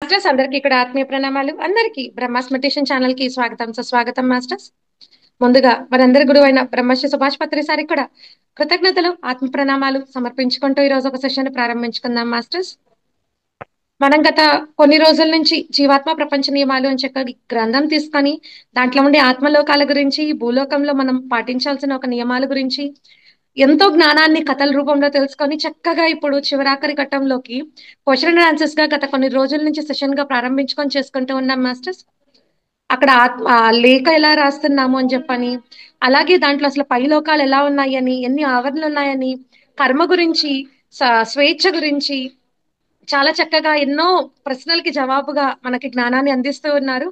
Masters అందరికి ఇక్కడ ఆత్మీయ ప్రణామాలు. అందరికి బ్రహ్మాస్ మెడిటేషన్ ఛానల్ కి స్వాగతం సుస్వాగతం మాస్టర్స్. ముందుగా మనందరి గురువు అయిన బ్రహ్మశ్రీ సుభాష్ పత్రి సారికి కూడా కృతజ్ఞతలు ఆత్మ ప్రణామాలు సమర్పించుకుంటూ ఈ రోజు ఒక సెషన్ ప్రారంభించుకుందాం మాస్టర్స్. మనం గత కొన్ని రోజుల నుంచి జీవాత్మ ప్రపంచ నియమాలు అని చెప్పి గ్రంథం తీసుకొని దాంట్లో ఉండే ఆత్మలోకాల గురించి, భూలోకంలో మనం పాటించాల్సిన ఒక నియమాల గురించి ఎంతో జ్ఞానాన్ని కథల రూపంలో తెలుసుకొని చక్కగా ఇప్పుడు చివరాఖరి ఘట్టంలోకి క్వశ్చన్ అండ్ ఆన్సర్స్ గా గత కొన్ని రోజుల నుంచి సెషన్ గా ప్రారంభించుకొని చేసుకుంటూ ఉన్నాం మాస్టర్స్. అక్కడ ఆత్మ ఆ లేఖ ఎలా రాస్తున్నాము అని చెప్పని, అలాగే దాంట్లో అసలు పై లోకాలు ఎలా ఉన్నాయని, ఎన్ని ఆవరణలు ఉన్నాయని, కర్మ గురించి, స్వేచ్ఛ గురించి చాలా చక్కగా ఎన్నో ప్రశ్నలకి జవాబుగా మనకి జ్ఞానాన్ని అందిస్తూ ఉన్నారు.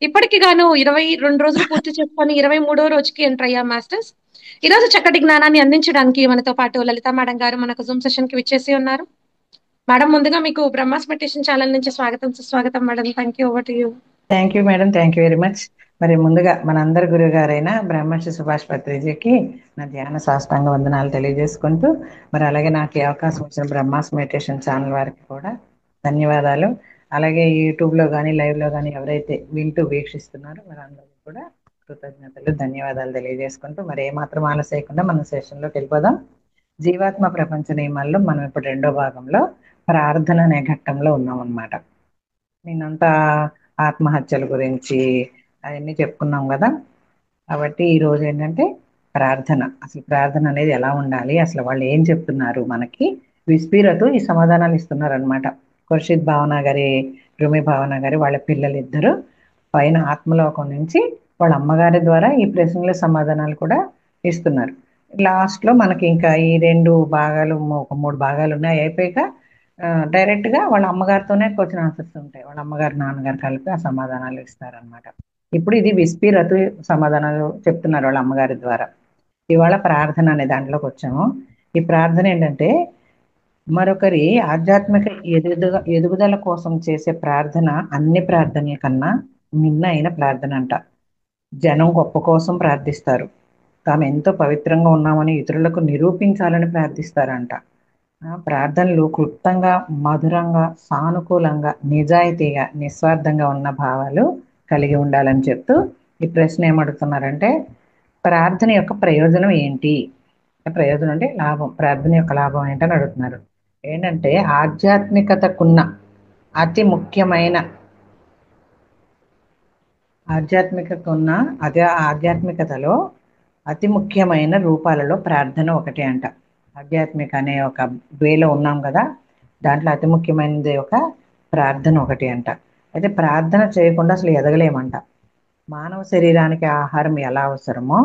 ఇప్పటికి గాను 22 రోజులు పూర్తి చేసుకొని 23వ రోజుకి ఎంటర్ అయ్యాం మాస్టర్స్. ఈ రోజు చక్కటి జ్ఞానాన్ని అందించడానికి మనతో పాటు లలిత మేడం గారు మనకు జూమ్ సెషన్ కి విచ్చేసి ఉన్నారు. మేడం, ముందుగా మీకు బ్రహ్మాస్ మెడిటేషన్ ఛానల్ నుంచి స్వాగతం సుస్వాగతం madam. Thank you. Over to you. Thank you madam, thank you very much. మరి ముందుగా మనందరి గురువు గారైన బ్రహ్మర్షి సుభాష్ పత్రిజీకి నా ధ్యాన సాష్టాంగ వందనాలు తెలియజేసుకుంటూ, మరి అలాగే నాకు ఈ అవకాశం ఇచ్చిన బ్రహ్మాస్ మెడిటేషన్ ఛానల్ వారికి కూడా ధన్యవాదాలు. అలాగే యూట్యూబ్లో కానీ లైవ్లో కానీ ఎవరైతే వింటూ వీక్షిస్తున్నారో వారందరికీ కూడా కృతజ్ఞతలు ధన్యవాదాలు తెలియజేసుకుంటూ, మరి ఏమాత్రం ఆలస్యకుండా మన సెషన్లోకి వెళ్ళిపోదాం. జీవాత్మ ప్రపంచ నియమాల్లో మనం ఇప్పుడు రెండో భాగంలో ప్రార్థన అనే ఘట్టంలో ఉన్నాం అన్నమాట. నేనంతా ఆత్మహత్యల గురించి అవన్నీ చెప్పుకున్నాం కదా. కాబట్టి ఈరోజు ఏంటంటే ప్రార్థన, అసలు ప్రార్థన అనేది ఎలా ఉండాలి, అసలు వాళ్ళు ఏం చెప్తున్నారు మనకి విస్పీరతో ఈ సమాధానాలు ఇస్తున్నారు అనమాట. ఖుర్షిద్ భావన గారి, రుమి భావన గారి వాళ్ళ పిల్లలు ఇద్దరు పైన ఆత్మలోకం నుంచి వాళ్ళ అమ్మగారి ద్వారా ఈ ప్రశ్నల సమాధానాలు కూడా ఇస్తున్నారు. లాస్ట్లో మనకి ఇంకా ఈ రెండు భాగాలు, ఒక మూడు భాగాలు ఉన్నాయి, అయిపోయాక డైరెక్ట్గా వాళ్ళ అమ్మగారితోనే క్వశ్చన్ ఆన్సర్స్ ఉంటాయి. వాళ్ళ అమ్మగారు నాన్నగారు కలిపి ఆ సమాధానాలు ఇస్తారనమాట. ఇప్పుడు ఇది విస్పి రతు సమాధానాలు చెప్తున్నారు వాళ్ళ అమ్మగారి ద్వారా. ఇవాళ ప్రార్థన అనే దాంట్లోకి వచ్చాము. ఈ ప్రార్థన ఏంటంటే మరొకరి ఆధ్యాత్మిక ఎదుగుదల కోసం చేసే ప్రార్థన అన్ని ప్రార్థనల కన్నా మిన్న అయిన ప్రార్థన అంట. జనం గొప్ప కోసం ప్రార్థిస్తారు, తాము ఎంతో పవిత్రంగా ఉన్నామని ఇతరులకు నిరూపించాలని ప్రార్థిస్తారంట. ప్రార్థనలు క్లుప్తంగా, మధురంగా, సానుకూలంగా, నిజాయితీగా, నిస్వార్థంగా ఉన్న భావాలు కలిగి ఉండాలని చెప్తూ ఈ ప్రశ్న ఏమడుగుతున్నారంటే ప్రార్థన యొక్క ప్రయోజనం ఏంటి, ప్రయోజనం అంటే లాభం, ప్రార్థన యొక్క లాభం ఏంటని అడుగుతున్నారు. ఏంటంటే ఆధ్యాత్మికతకున్న అతి ముఖ్యమైన ఆధ్యాత్మికతలో అతి ముఖ్యమైన రూపాలలో ప్రార్థన ఒకటి అంట. ఆధ్యాత్మిక అనే ఒక వేలో ఉన్నాం కదా, దాంట్లో అతి ముఖ్యమైనది ఒక ప్రార్థన ఒకటి అంట. అయితే ప్రార్థన చేయకుండా అసలు ఎదగలేమంట. మానవ శరీరానికి ఆహారం ఎలా అవసరమో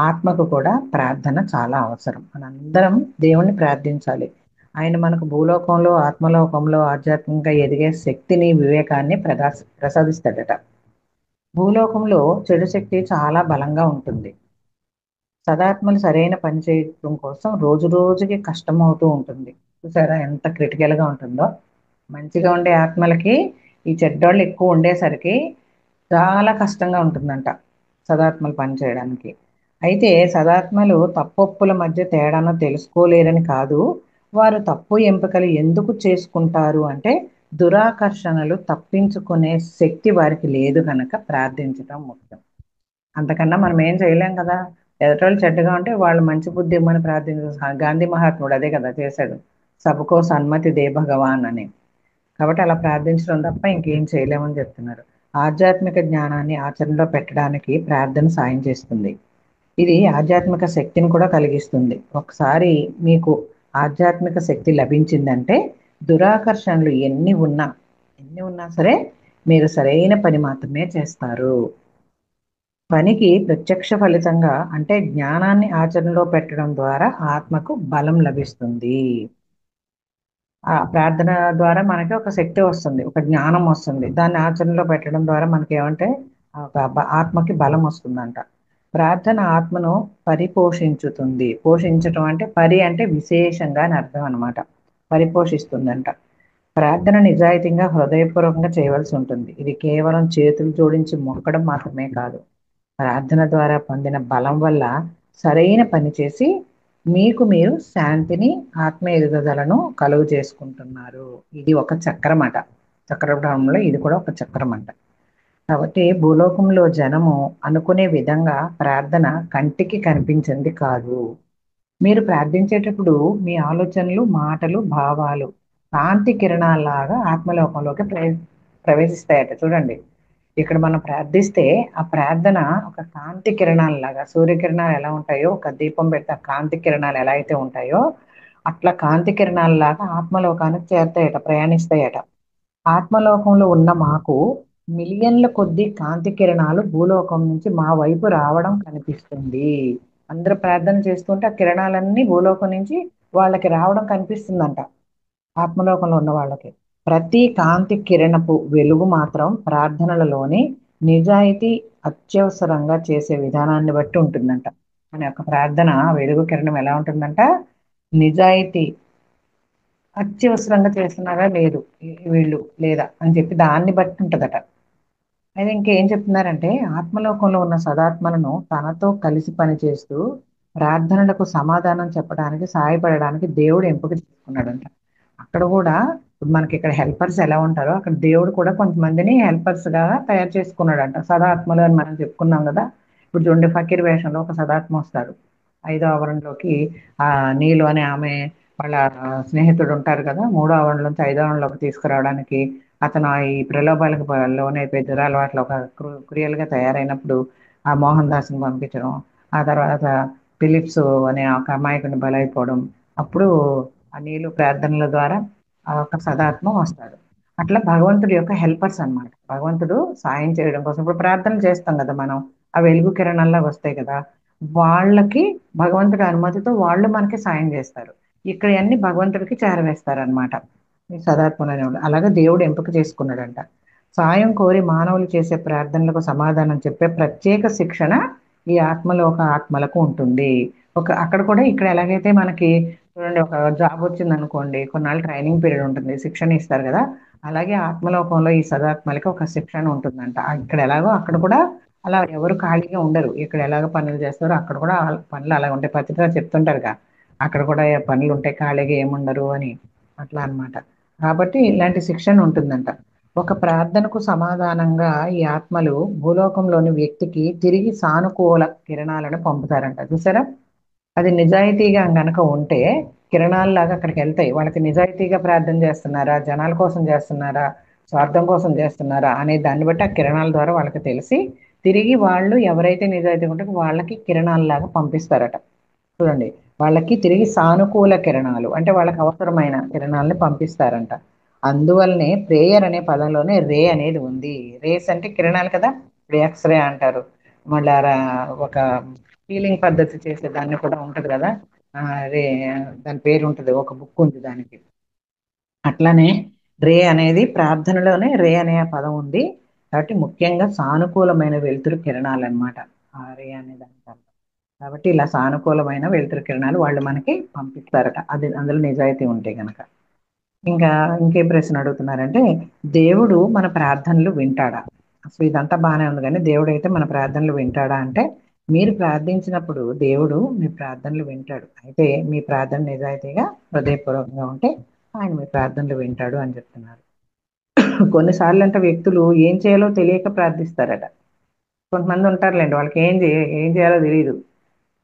ఆత్మకు కూడా ప్రార్థన చాలా అవసరం. మనందరం దేవుణ్ణి ప్రార్థించాలి. ఆయన మనకు భూలోకంలో, ఆత్మలోకంలో ఆధ్యాత్మికంగా ఎదిగే శక్తిని, వివేకాన్ని ప్రసాదిస్తాడట. భూలోకంలో చెడు శక్తి చాలా బలంగా ఉంటుంది. సదాత్మలు సరైన పని చేయడం కోసం రోజు రోజుకి కష్టం అవుతూ ఉంటుంది. చూసారా ఎంత క్రిటికల్గా ఉంటుందో. మంచిగా ఉండే ఆత్మలకి ఈ చెడ్డోళ్ళు ఎక్కువ ఉండేసరికి చాలా కష్టంగా ఉంటుందంట సదాత్మలు పని చేయడానికి. అయితే సదాత్మలు తప్పొప్పుల మధ్య తేడాను తెలుసుకోలేరని కాదు, వారు తప్పు ఎంపికలు ఎందుకు చేసుకుంటారు అంటే దురాకర్షణలు తప్పించుకునే శక్తి వారికి లేదు కనుక ప్రార్థించడం ముఖ్యం. అంతకన్నా మనం ఏం చేయలేం కదా. ఎదుటోళ్ళు చెడ్డగా ఉంటే వాళ్ళు మంచి బుద్ధి ఇమ్మని ప్రార్థించారు. గాంధీ మహాత్ముడు అదే కదా చేశాడు, సబకో సన్మతి దే భగవాన్ అని. కాబట్టి అలా ప్రార్థించడం తప్ప ఇంకేం చేయలేమని చెప్తున్నారు. ఆధ్యాత్మిక జ్ఞానాన్ని ఆచరణలో పెట్టడానికి ప్రార్థన సాయం చేస్తుంది. ఇది ఆధ్యాత్మిక శక్తిని కూడా కలిగిస్తుంది. ఒకసారి మీకు ఆధ్యాత్మిక శక్తి లభించిందంటే దురాకర్షణలు ఎన్ని ఉన్నా సరే మీరు సరైన పని మాత్రమే చేస్తారు. పనికి ప్రత్యక్ష ఫలితంగా అంటే జ్ఞానాన్ని ఆచరణలో పెట్టడం ద్వారా ఆత్మకు బలం లభిస్తుంది. ఆ ప్రార్థన ద్వారా మనకి ఒక శక్తి వస్తుంది, ఒక జ్ఞానం వస్తుంది. దాన్ని ఆచరణలో పెట్టడం ద్వారా మనకి ఏమంటే ఆత్మకి బలం వస్తుందంట. ప్రార్థన ఆత్మను పరిపోషించుతుంది. పోషించటం అంటే పరి అంటే విశేషంగా అని అర్థం అనమాట. పరిపోషిస్తుందంట. ప్రార్థన నిజాయితీగా హృదయపూర్వకంగా చేయవలసి ఉంటుంది. ఇది కేవలం చేతులు జోడించి మొక్కడం మాత్రమే కాదు. ప్రార్థన ద్వారా పొందిన బలం వల్ల సరైన పని చేసి మీకు మీరు శాంతిని, ఆత్మ ఎదుగుదలను కలుగు చేసుకుంటున్నారు. ఇది ఒక చక్రం అట. చక్రబ్రహ్మంలో ఇది కూడా ఒక చక్రం అంట. కాబట్టి భూలోకంలో జనము అనుకునే విధంగా ప్రార్థన కంటికి కనిపించింది కాదు. మీరు ప్రార్థించేటప్పుడు మీ ఆలోచనలు, మాటలు, భావాలు కాంతి కిరణాల్లాగా ఆత్మలోకంలోకి ప్రవేశిస్తాయట. చూడండి, ఇక్కడ మనం ప్రార్థిస్తే ఆ ప్రార్థన ఒక కాంతి కిరణాలలాగా, సూర్యకిరణాలు ఎలా ఉంటాయో, ఒక దీపం పెడితే ఆ కాంతి కిరణాలు ఎలా అయితే ఉంటాయో అట్లా కాంతి కిరణాలలాగా ఆత్మలోకానికి చేరుతాయట, ప్రయాణిస్తాయట. ఆత్మలోకంలో ఉన్న మాకు మిలియన్ల కొద్ది కాంతి కిరణాలు భూలోకం నుంచి మా వైపు రావడం కనిపిస్తుంది. అందరూ ప్రార్థన చేస్తుంటే ఆ కిరణాలన్నీ భూలోకం నుంచి వాళ్ళకి రావడం కనిపిస్తుందంట, ఆత్మలోకంలో ఉన్న వాళ్ళకి. ప్రతి కాంతి కిరణపు వెలుగు మాత్రం ప్రార్థనలలోని నిజాయితీ అత్యవసరంగా చేసే విధానాన్ని బట్టి ఉంటుందంట. మన యొక్క ప్రార్థన వెలుగు కిరణం ఎలా ఉంటుందంట, నిజాయితీ అత్యవసరంగా చేస్తున్నారా లేదు వీళ్ళు లేదా అని చెప్పి దాన్ని బట్టి ఉంటుందట. అయితే ఇంకేం చెప్తున్నారంటే, ఆత్మలోకంలో ఉన్న సదాత్మలను తనతో కలిసి పనిచేస్తూ ప్రార్థనలకు సమాధానం చెప్పడానికి, సహాయపడడానికి దేవుడు ఎంపిక చేసుకున్నాడంట. అక్కడ కూడా ఇప్పుడు మనకి ఇక్కడ హెల్పర్స్ ఎలా ఉంటారో అక్కడ దేవుడు కూడా కొంతమందిని హెల్పర్స్ గా తయారు చేసుకున్నాడంట, సదాత్మలు అని మనం చెప్పుకున్నాం కదా. ఇప్పుడు చూడండి, ఫకీర్ వేషంలో ఒక సదాత్మ వస్తాడు. ఐదో ఆవరణలోకి ఆ నీలు అనే ఆమె వాళ్ళ స్నేహితుడు ఉంటారు కదా, మూడో ఆవరణ నుంచి ఐదో ఆవరణలోకి తీసుకురావడానికి అతను ఈ ప్రలోభాలకు లోనైపోయి దురలవాట్ల ఒక క్రియలుగా తయారైనప్పుడు ఆ మోహన్ దాస్ని పంపించడం, ఆ తర్వాత ఫిలిప్స్ అనే ఒక అమాయకుని బలైపోవడం, అప్పుడు ఆ నీళ్ళు ప్రార్థనల ద్వారా ఆ ఒక సదాత్మ వస్తాడు. అట్లా భగవంతుడి యొక్క హెల్పర్స్ అన్నమాట. భగవంతుడు సాయం చేయడం కోసం ఇప్పుడు ప్రార్థనలు చేస్తాం కదా మనం, ఆ వెలుగు కిరణాల్లా వస్తాయి కదా, వాళ్ళకి భగవంతుడి అనుమతితో వాళ్ళు మనకి సాయం చేస్తారు. ఇక్కడ అన్ని భగవంతుడికి చేరవేస్తారు అనమాట, ఈ సదాత్మలు అనేవాళ్ళు. అలాగే దేవుడు ఎంపిక చేసుకున్నాడంట. సాయం కోరి మానవులు చేసే ప్రార్థనలకు సమాధానం చెప్పే ప్రత్యేక శిక్షణ ఈ ఆత్మలోక ఆత్మలకు ఉంటుంది. ఒక అక్కడ కూడా ఇక్కడ ఎలాగైతే మనకి చూడండి, ఒక జాబ్ వచ్చింది అనుకోండి, కొన్నాళ్ళు ట్రైనింగ్ పీరియడ్ ఉంటుంది, శిక్షణ ఇస్తారు కదా, అలాగే ఆత్మలోకంలో ఈ సదాత్మలకి ఒక శిక్షణ ఉంటుందంట. ఇక్కడ ఎలాగో అక్కడ కూడా అలా ఎవరు ఖాళీగా ఉండరు. ఇక్కడ ఎలాగ పనులు చేస్తారో అక్కడ కూడా ఆ పనులు అలాగ ఉంటాయి. పత్రిక చెప్తుంటారుగా, అక్కడ కూడా ఏ పనులు ఉంటాయి, ఖాళీగా ఏముండరు అని. అట్లా అన్నమాట. కాబట్టి ఇలాంటి శిక్షణ ఉంటుందంట. ఒక ప్రార్థనకు సమాధానంగా ఈ ఆత్మలు భూలోకంలోని వ్యక్తికి తిరిగి సానుకూల కిరణాలను పంపుతారంట. చూసారా, అది నిజాయితీగా గనక ఉంటే కిరణాల్లాగా అక్కడికి వెళ్తాయి. వాళ్ళకి నిజాయితీగా ప్రార్థన చేస్తున్నారా, జనాల కోసం చేస్తున్నారా, స్వార్థం కోసం చేస్తున్నారా అనే దాన్ని బట్టి ఆ కిరణాల ద్వారా వాళ్ళకి తెలిసి తిరిగి వాళ్ళు ఎవరైతే నిజాయితీగా ఉంటారో వాళ్ళకి కిరణాల్లాగా పంపిస్తారట. చూడండి, వాళ్ళకి తిరిగి సానుకూల కిరణాలు అంటే వాళ్ళకి అవసరమైన కిరణాలని పంపిస్తారంట. అందువల్లనే ప్రేయర్ అనే పదంలోనే రే అనేది ఉంది. రేస్ అంటే కిరణాలు కదా, ఇప్పుడు ఎక్స్రే అంటారు. మళ్ళీ ఒక హీలింగ్ పద్ధతి చేసే దాన్ని కూడా ఉంటది కదా, ఆ, రే దాని పేరు ఉంటుంది, ఒక బుక్ ఉంది దానికి. అట్లానే రే అనేది ప్రార్థనలోనే రే అనే పదం ఉంది. కాబట్టి ముఖ్యంగా సానుకూలమైన వెలుతురు కిరణాలు అన్నమాట ఆ రే అనే దానికి అర్థం. కాబట్టి ఇలా సానుకూలమైన వెలుతురు కిరణాలు వాళ్ళు మనకి పంపిస్తారట, అది అందులో నిజాయితీ ఉంటే గనక. ఇంకా ఇంకేం ప్రశ్న అడుగుతున్నారంటే, దేవుడు మన ప్రార్థనలు వింటాడా? అసలు ఇదంతా బాగానే ఉంది కానీ దేవుడు అయితే మన ప్రార్థనలు వింటాడా అంటే, మీరు ప్రార్థించినప్పుడు దేవుడు మీ ప్రార్థనలు వింటాడు. అయితే మీ ప్రార్థన నిజాయితీగా హృదయపూర్వకంగా ఉంటే ఆయన మీ ప్రార్థనలు వింటాడు అని చెప్తున్నారు. కొన్నిసార్లు అంటే వ్యక్తులు ఏం చేయాలో తెలియక ప్రార్థిస్తారట. కొంతమంది ఉంటారులేండి, వాళ్ళకి ఏం చేయాలో తెలియదు,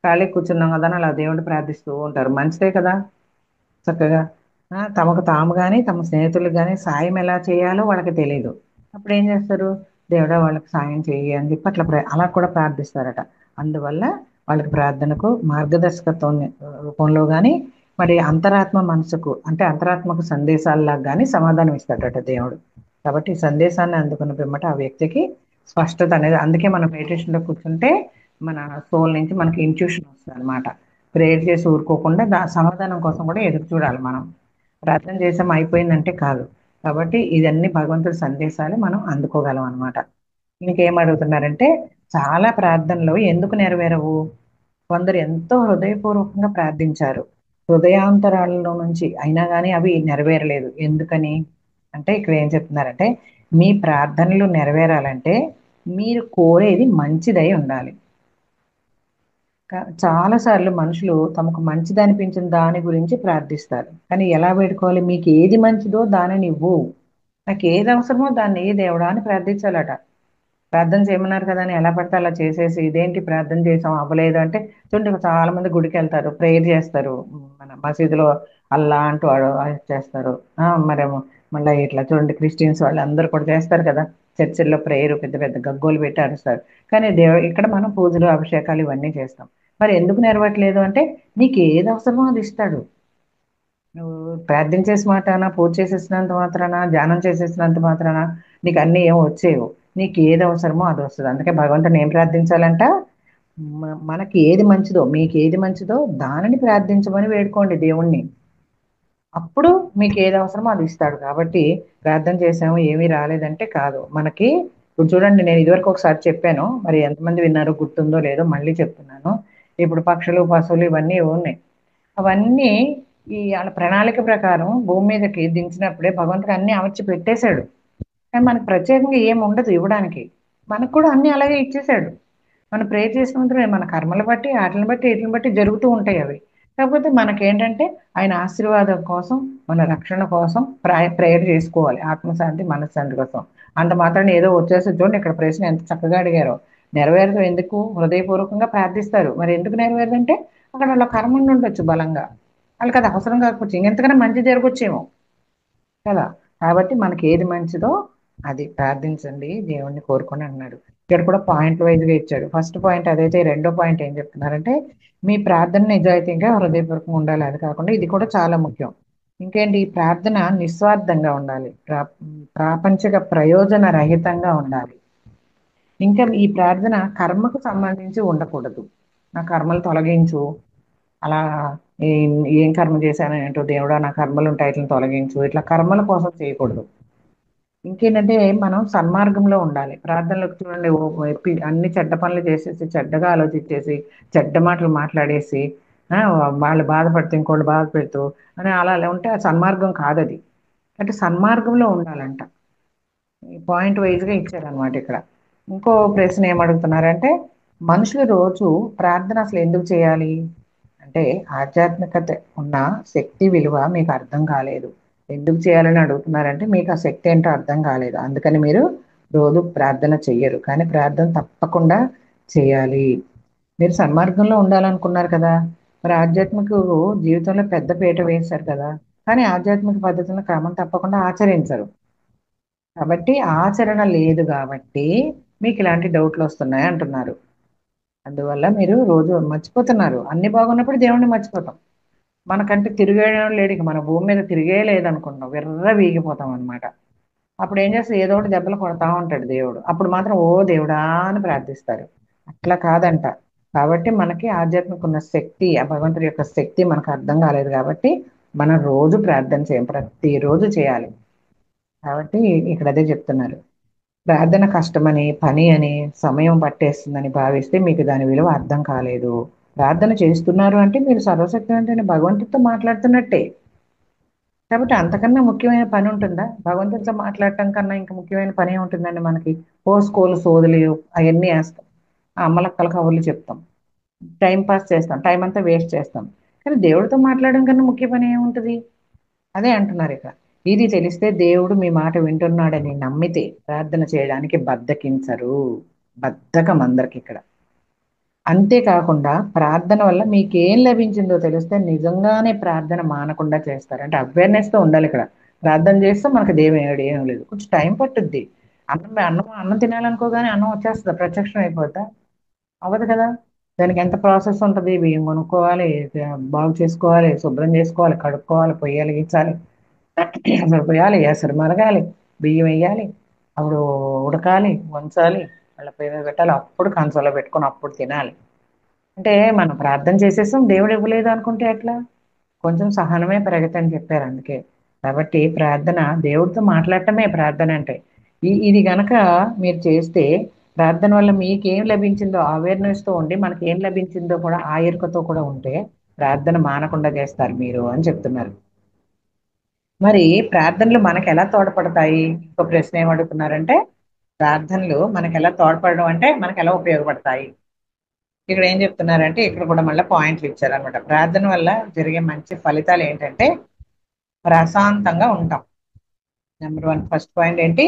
ఖాళీ కూర్చున్నాం కదా అని అలా దేవుడిని ప్రార్థిస్తూ ఉంటారు. మంచిదే కదా, చక్కగా. తమకు తాము కానీ తమ స్నేహితులకు కానీ సాయం ఎలా చేయాలో వాళ్ళకి తెలియదు. అప్పుడు ఏం చేస్తారు, దేవుడా వాళ్ళకి సాయం చెయ్యి అని చెప్పి అట్లా అలా కూడా ప్రార్థిస్తారట. అందువల్ల వాళ్ళకి ప్రార్థనకు మార్గదర్శకత్వం రూపంలో కానీ, మరి అంతరాత్మ మనసుకు అంటే అంతరాత్మకు సందేశాల్లాగా కానీ సమాధానం ఇస్తాడట దేవుడు. కాబట్టి ఈ సందేశాన్ని అందుకున్న పిమ్మట ఆ వ్యక్తికి స్పష్టత అనేది, అందుకే మనం మెడిటేషన్లో కూర్చుంటే మన సోల్ నుంచి మనకి ఇంట్యూషన్ వస్తుంది అనమాట. ప్రేయర్ చేసి ఊరుకోకుండా సమాధానం కోసం కూడా ఎదురు చూడాలి మనం. ప్రార్థన చేసాం అయిపోయిందంటే కాదు. కాబట్టి ఇదన్నీ భగవంతుడి సందేశాలు మనం అందుకోగలం అనమాట. ఇంకేం అడుగుతున్నారంటే, చాలా ప్రార్థనలు ఎందుకు నెరవేరవు? కొందరు ఎంతో హృదయపూర్వకంగా ప్రార్థించారు హృదయాంతరాలలో నుంచి, అయినా కానీ అవి నెరవేరలేదు. ఎందుకని అంటే ఇక్కడ ఏం చెప్తున్నారంటే, మీ ప్రార్థనలు నెరవేరాలంటే మీరు కోరేది మంచిదై ఉండాలి. చాలా సార్లు మనుషులు తమకు మంచిది అనిపించిన దాని గురించి ప్రార్థిస్తారు, కానీ ఎలా వేడుకోవాలి, మీకు ఏది మంచిదో దానిని ఇవ్వు. నాకు ఏది అవసరమో దాన్ని ఏ దేవుడా అని ప్రార్థించాలట. ప్రార్థన చేయమన్నారు కదా అని ఎలా పడితే అలా చేసేసి ఇదేంటి ప్రార్థన చేసాం అవ్వలేదు అంటే, చూడండి చాలా మంది గుడికి వెళ్తారు, ప్రేయర్ చేస్తారు, మన మసీదులో అల్లా అంటూ చేస్తారు. మరేమో మళ్ళీ ఇట్లా చూడండి క్రిస్టియన్స్ వాళ్ళు అందరూ కూడా చేస్తారు కదా, చర్చిల్లో ప్రేయర్ పెద్ద పెద్ద గగ్గోలు పెట్టి అరుస్తారు. కానీ ఇక్కడ మనం పూజలు అభిషేకాలు ఇవన్నీ చేస్తాం. మరి ఎందుకు నెరవేరట్లేదు అంటే, నీకు ఏది అవసరమో అది ఇస్తాడు. నువ్వు ప్రార్థించేసి మాత్రాన, పూజ చేసేసినంత మాత్రాన, ధ్యానం చేసేసినంత మాత్రాన నీకు అన్నీ ఏం వచ్చేవు. నీకు ఏది అవసరమో అది వస్తుంది. అందుకే భగవంతుని ఏం ప్రార్థించాలంట, మనకి ఏది మంచిదో, మీకు ఏది మంచిదో దానిని ప్రార్థించమని వేడుకోండి దేవుణ్ణి. అప్పుడు మీకు ఏది అవసరమో అది ఇస్తాడు. కాబట్టి ప్రార్థన చేసాము ఏమీ రాలేదంటే కాదు. మనకి ఇప్పుడు చూడండి, నేను ఇదివరకు ఒకసారి చెప్పాను, మరి ఎంతమంది విన్నారో గుర్తుందో లేదో మళ్ళీ చెప్తున్నాను. ఇప్పుడు పక్షులు పశువులు ఇవన్నీ ఉన్నాయి. అవన్నీ ఈ వాళ్ళ ప్రణాళిక ప్రకారం భూమి మీదకి దించినప్పుడే భగవంతుడు అన్ని అమర్చి పెట్టేశాడు. కానీ మనకు ప్రత్యేకంగా ఏం ఉండదు ఇవ్వడానికి. మనకు కూడా అన్ని అలాగే ఇచ్చేశాడు. మనం ప్రే చేసినందుకు మన కర్మలు బట్టి వాటిని బట్టి వీటిని బట్టి జరుగుతూ ఉంటాయి అవి. కాకపోతే మనకేంటంటే ఆయన ఆశీర్వాదం కోసం, మన రక్షణ కోసం ప్రేయర్ చేసుకోవాలి, ఆత్మశాంతి మనశ్శాంతి కోసం. అంత మాత్రాన్ని ఏదో వచ్చేసి చూడండి, ఇక్కడ ప్రశ్న ఎంత చక్కగా అడిగారో. నెరవేరదు ఎందుకు? హృదయపూర్వకంగా ప్రార్థిస్తారు. మరి ఎందుకు నెరవేరదంటే అక్కడ వాళ్ళ కర్మ ఉండి ఉండొచ్చు బలంగా, వాళ్ళకి అది అవసరం కాకపోవచ్చు, ఇంకెంతకన్నా మంచి జరగొచ్చేమో కదా. కాబట్టి మనకి ఏది మంచిదో అది ప్రార్థించండి, దేవుణ్ణి కోరుకొని అన్నాడు. ఇక్కడ కూడా పాయింట్ వైజ్గా ఇచ్చాడు. ఫస్ట్ పాయింట్ అదైతే, రెండో పాయింట్ ఏం చెప్తున్నారంటే, మీ ప్రార్థన నిజాయితీగా హృదయపూర్వకంగా ఉండాలి. అది కాకుండా ఇది కూడా చాలా ముఖ్యం. ఇంకేంటి, ఈ ప్రార్థన నిస్వార్థంగా ఉండాలి, ప్రాపంచిక ప్రయోజన రహితంగా ఉండాలి. ఇంకా ఈ ప్రార్థన కర్మకు సంబంధించి ఉండకూడదు. నా కర్మలు తొలగించు, అలా ఏం కర్మ చేశాను ఏంటో దేవుడా నా కర్మలు ఉంటాయి ఇట్లా తొలగించు, ఇట్లా కర్మల కోసం చేయకూడదు. ఇంకేంటంటే మనం సన్మార్గంలో ఉండాలి. ప్రార్థనలకు చూడండి, అన్ని చెడ్డ పనులు చేసేసి, చెడ్డగా ఆలోచించేసి, చెడ్డ మాటలు మాట్లాడేసి, ఆ, వాళ్ళు బాధపడుతూ ఇంకోళ్ళు బాధ పెడుతూ అని అలా ఉంటే ఆ సన్మార్గం కాదది. అంటే సన్మార్గంలో ఉండాలంట. ఈ పాయింట్ వైజ్గా ఇచ్చారనమాట ఇక్కడ. ఇంకో ప్రశ్న ఏమడుగుతున్నారంటే, మనుషులు రోజు ప్రార్థన అసలు ఎందుకు చేయాలి అంటే, ఆధ్యాత్మికత ఉన్న శక్తి విలువ మీకు అర్థం కాలేదు. ఎందుకు చేయాలని అడుగుతున్నారంటే, మీకు ఆ శక్తి ఏంటో అర్థం కాలేదు, అందుకని మీరు రోజు ప్రార్థన చెయ్యరు. కానీ ప్రార్థన తప్పకుండా చేయాలి. మీరు సన్మార్గంలో ఉండాలనుకున్నారు కదా, మరి ఆధ్యాత్మిక జీవితంలో పెద్ద పీట వేశారు కదా, కానీ ఆధ్యాత్మిక పద్ధతులను క్రమం తప్పకుండా ఆచరించరు. కాబట్టి ఆచరణ లేదు కాబట్టి మీకు ఇలాంటి డౌట్లు వస్తున్నాయి అంటున్నారు. అందువల్ల మీరు రోజు మర్చిపోతున్నారు. అన్ని బాగున్నప్పుడు దేవుణ్ణి మర్చిపోతాం. మనకంటే తిరిగేయడం లేడు, ఇక మన భూమి మీద తిరిగే లేదనుకుంటాం, విర్ర వీగిపోతాం అనమాట. అప్పుడు ఏం చేస్తే ఏదో ఒకటి దెబ్బలు కొడతా ఉంటాడు దేవుడు. అప్పుడు మాత్రం ఓ దేవుడా అని ప్రార్థిస్తారు. అట్లా కాదంట. కాబట్టి మనకి ఆధ్యాత్మిక ఉన్న శక్తి, ఆ భగవంతుడి యొక్క శక్తి మనకు అర్థం కాలేదు కాబట్టి మనం రోజు ప్రార్థన చేయం, ప్రతిరోజు చేయాలి. కాబట్టి ఇక్కడ అదే చెప్తున్నారు. ప్రార్థన కష్టమని, పని అని, సమయం పట్టేస్తుందని భావిస్తే మీకు దాని విలువ అర్థం కాలేదు. ప్రార్థన చేస్తున్నారు అంటే మీరు సర్వశక్తివంతమైన భగవంతుడితో మాట్లాడుతున్నట్టే. కాబట్టి అంతకన్నా ముఖ్యమైన పని ఉంటుందా? భగవంతుడితో మాట్లాడటం కన్నా ఇంకా ముఖ్యమైన పని ఉంటుందండి మనకి? పోసుకోలు సోదులు అవన్నీ వేస్తాం, ఆ అమ్మలక్కల కబుర్లు చెప్తాం, టైం పాస్ చేస్తాం, టైం అంతా వేస్ట్ చేస్తాం. కానీ దేవుడితో మాట్లాడడం కన్నా ముఖ్య పని ఏముంటుంది? అదే అంటున్నారు ఇక్కడ. ఇది తెలిస్తే దేవుడు మీ మాట వింటున్నాడని నమ్మితే ప్రార్థన చేయడానికి బద్ధకించరు. బద్ధకం అందరికి ఇక్కడ. అంతేకాకుండా ప్రార్థన వల్ల మీకేం లభించిందో తెలిస్తే నిజంగానే ప్రార్థన మానకుండా చేస్తారు. అంటే అవేర్నెస్తో ఉండాలి ఇక్కడ. ప్రార్థన చేస్తే మనకు దేవుడు ఏం లేదు, కొంచెం టైం పట్టుద్ది. అన్నం తినాలనుకోగానే అన్నం వచ్చేస్తుందా? ప్రత్యక్షం అయిపోద్దా? అవ్వదు కదా. దానికి ఎంత ప్రాసెస్ ఉంటుంది. బియ్యం కొనుక్కోవాలి, బాగు చేసుకోవాలి, శుభ్రం చేసుకోవాలి, కడుక్కోవాలి, పొయ్యి వెలిగించాలి, అసలు పోయాలి, ఎసరు మరగాలి, బియ్యం వేయాలి, అప్పుడు ఉడకాలి, వంచాలి, మళ్ళీ పొయ్యి మీద పెట్టాలి, అప్పుడు కంచంలో పెట్టుకొని అప్పుడు తినాలి. అంటే మనం ప్రార్థన చేసేసాం దేవుడు ఇవ్వలేదు అనుకుంటే ఎట్లా? కొంచెం సహనమే ప్రగతి అని చెప్పారు అందుకే. కాబట్టి ప్రార్థన దేవుడితో మాట్లాడటమే ప్రార్థన అంటే. ఇది గనక మీరు చేస్తే ప్రార్థన వల్ల మీకేం లభించిందో అవేర్నెస్తో ఉండి, మనకి ఏం లభించిందో కూడా ఆ ఎరుకతో కూడా ఉంటే ప్రార్థన మానకుండా చేస్తారు మీరు అని చెప్తున్నారు. మరి ప్రార్థనలు మనకు ఎలా తోడ్పడతాయి? ఇంకో ప్రశ్న ఏమడుగుతున్నారంటే, ప్రార్థనలు మనకు ఎలా తోడ్పడడం అంటే మనకు ఎలా ఉపయోగపడతాయి? ఇక్కడ ఏం చెప్తున్నారంటే, ఇక్కడ కూడా మళ్ళీ పాయింట్లు ఇచ్చారనమాట. ప్రార్థన వల్ల జరిగే మంచి ఫలితాలు ఏంటంటే, ప్రశాంతంగా ఉంటాం. నెంబర్ వన్ ఫస్ట్ పాయింట్ ఏంటి?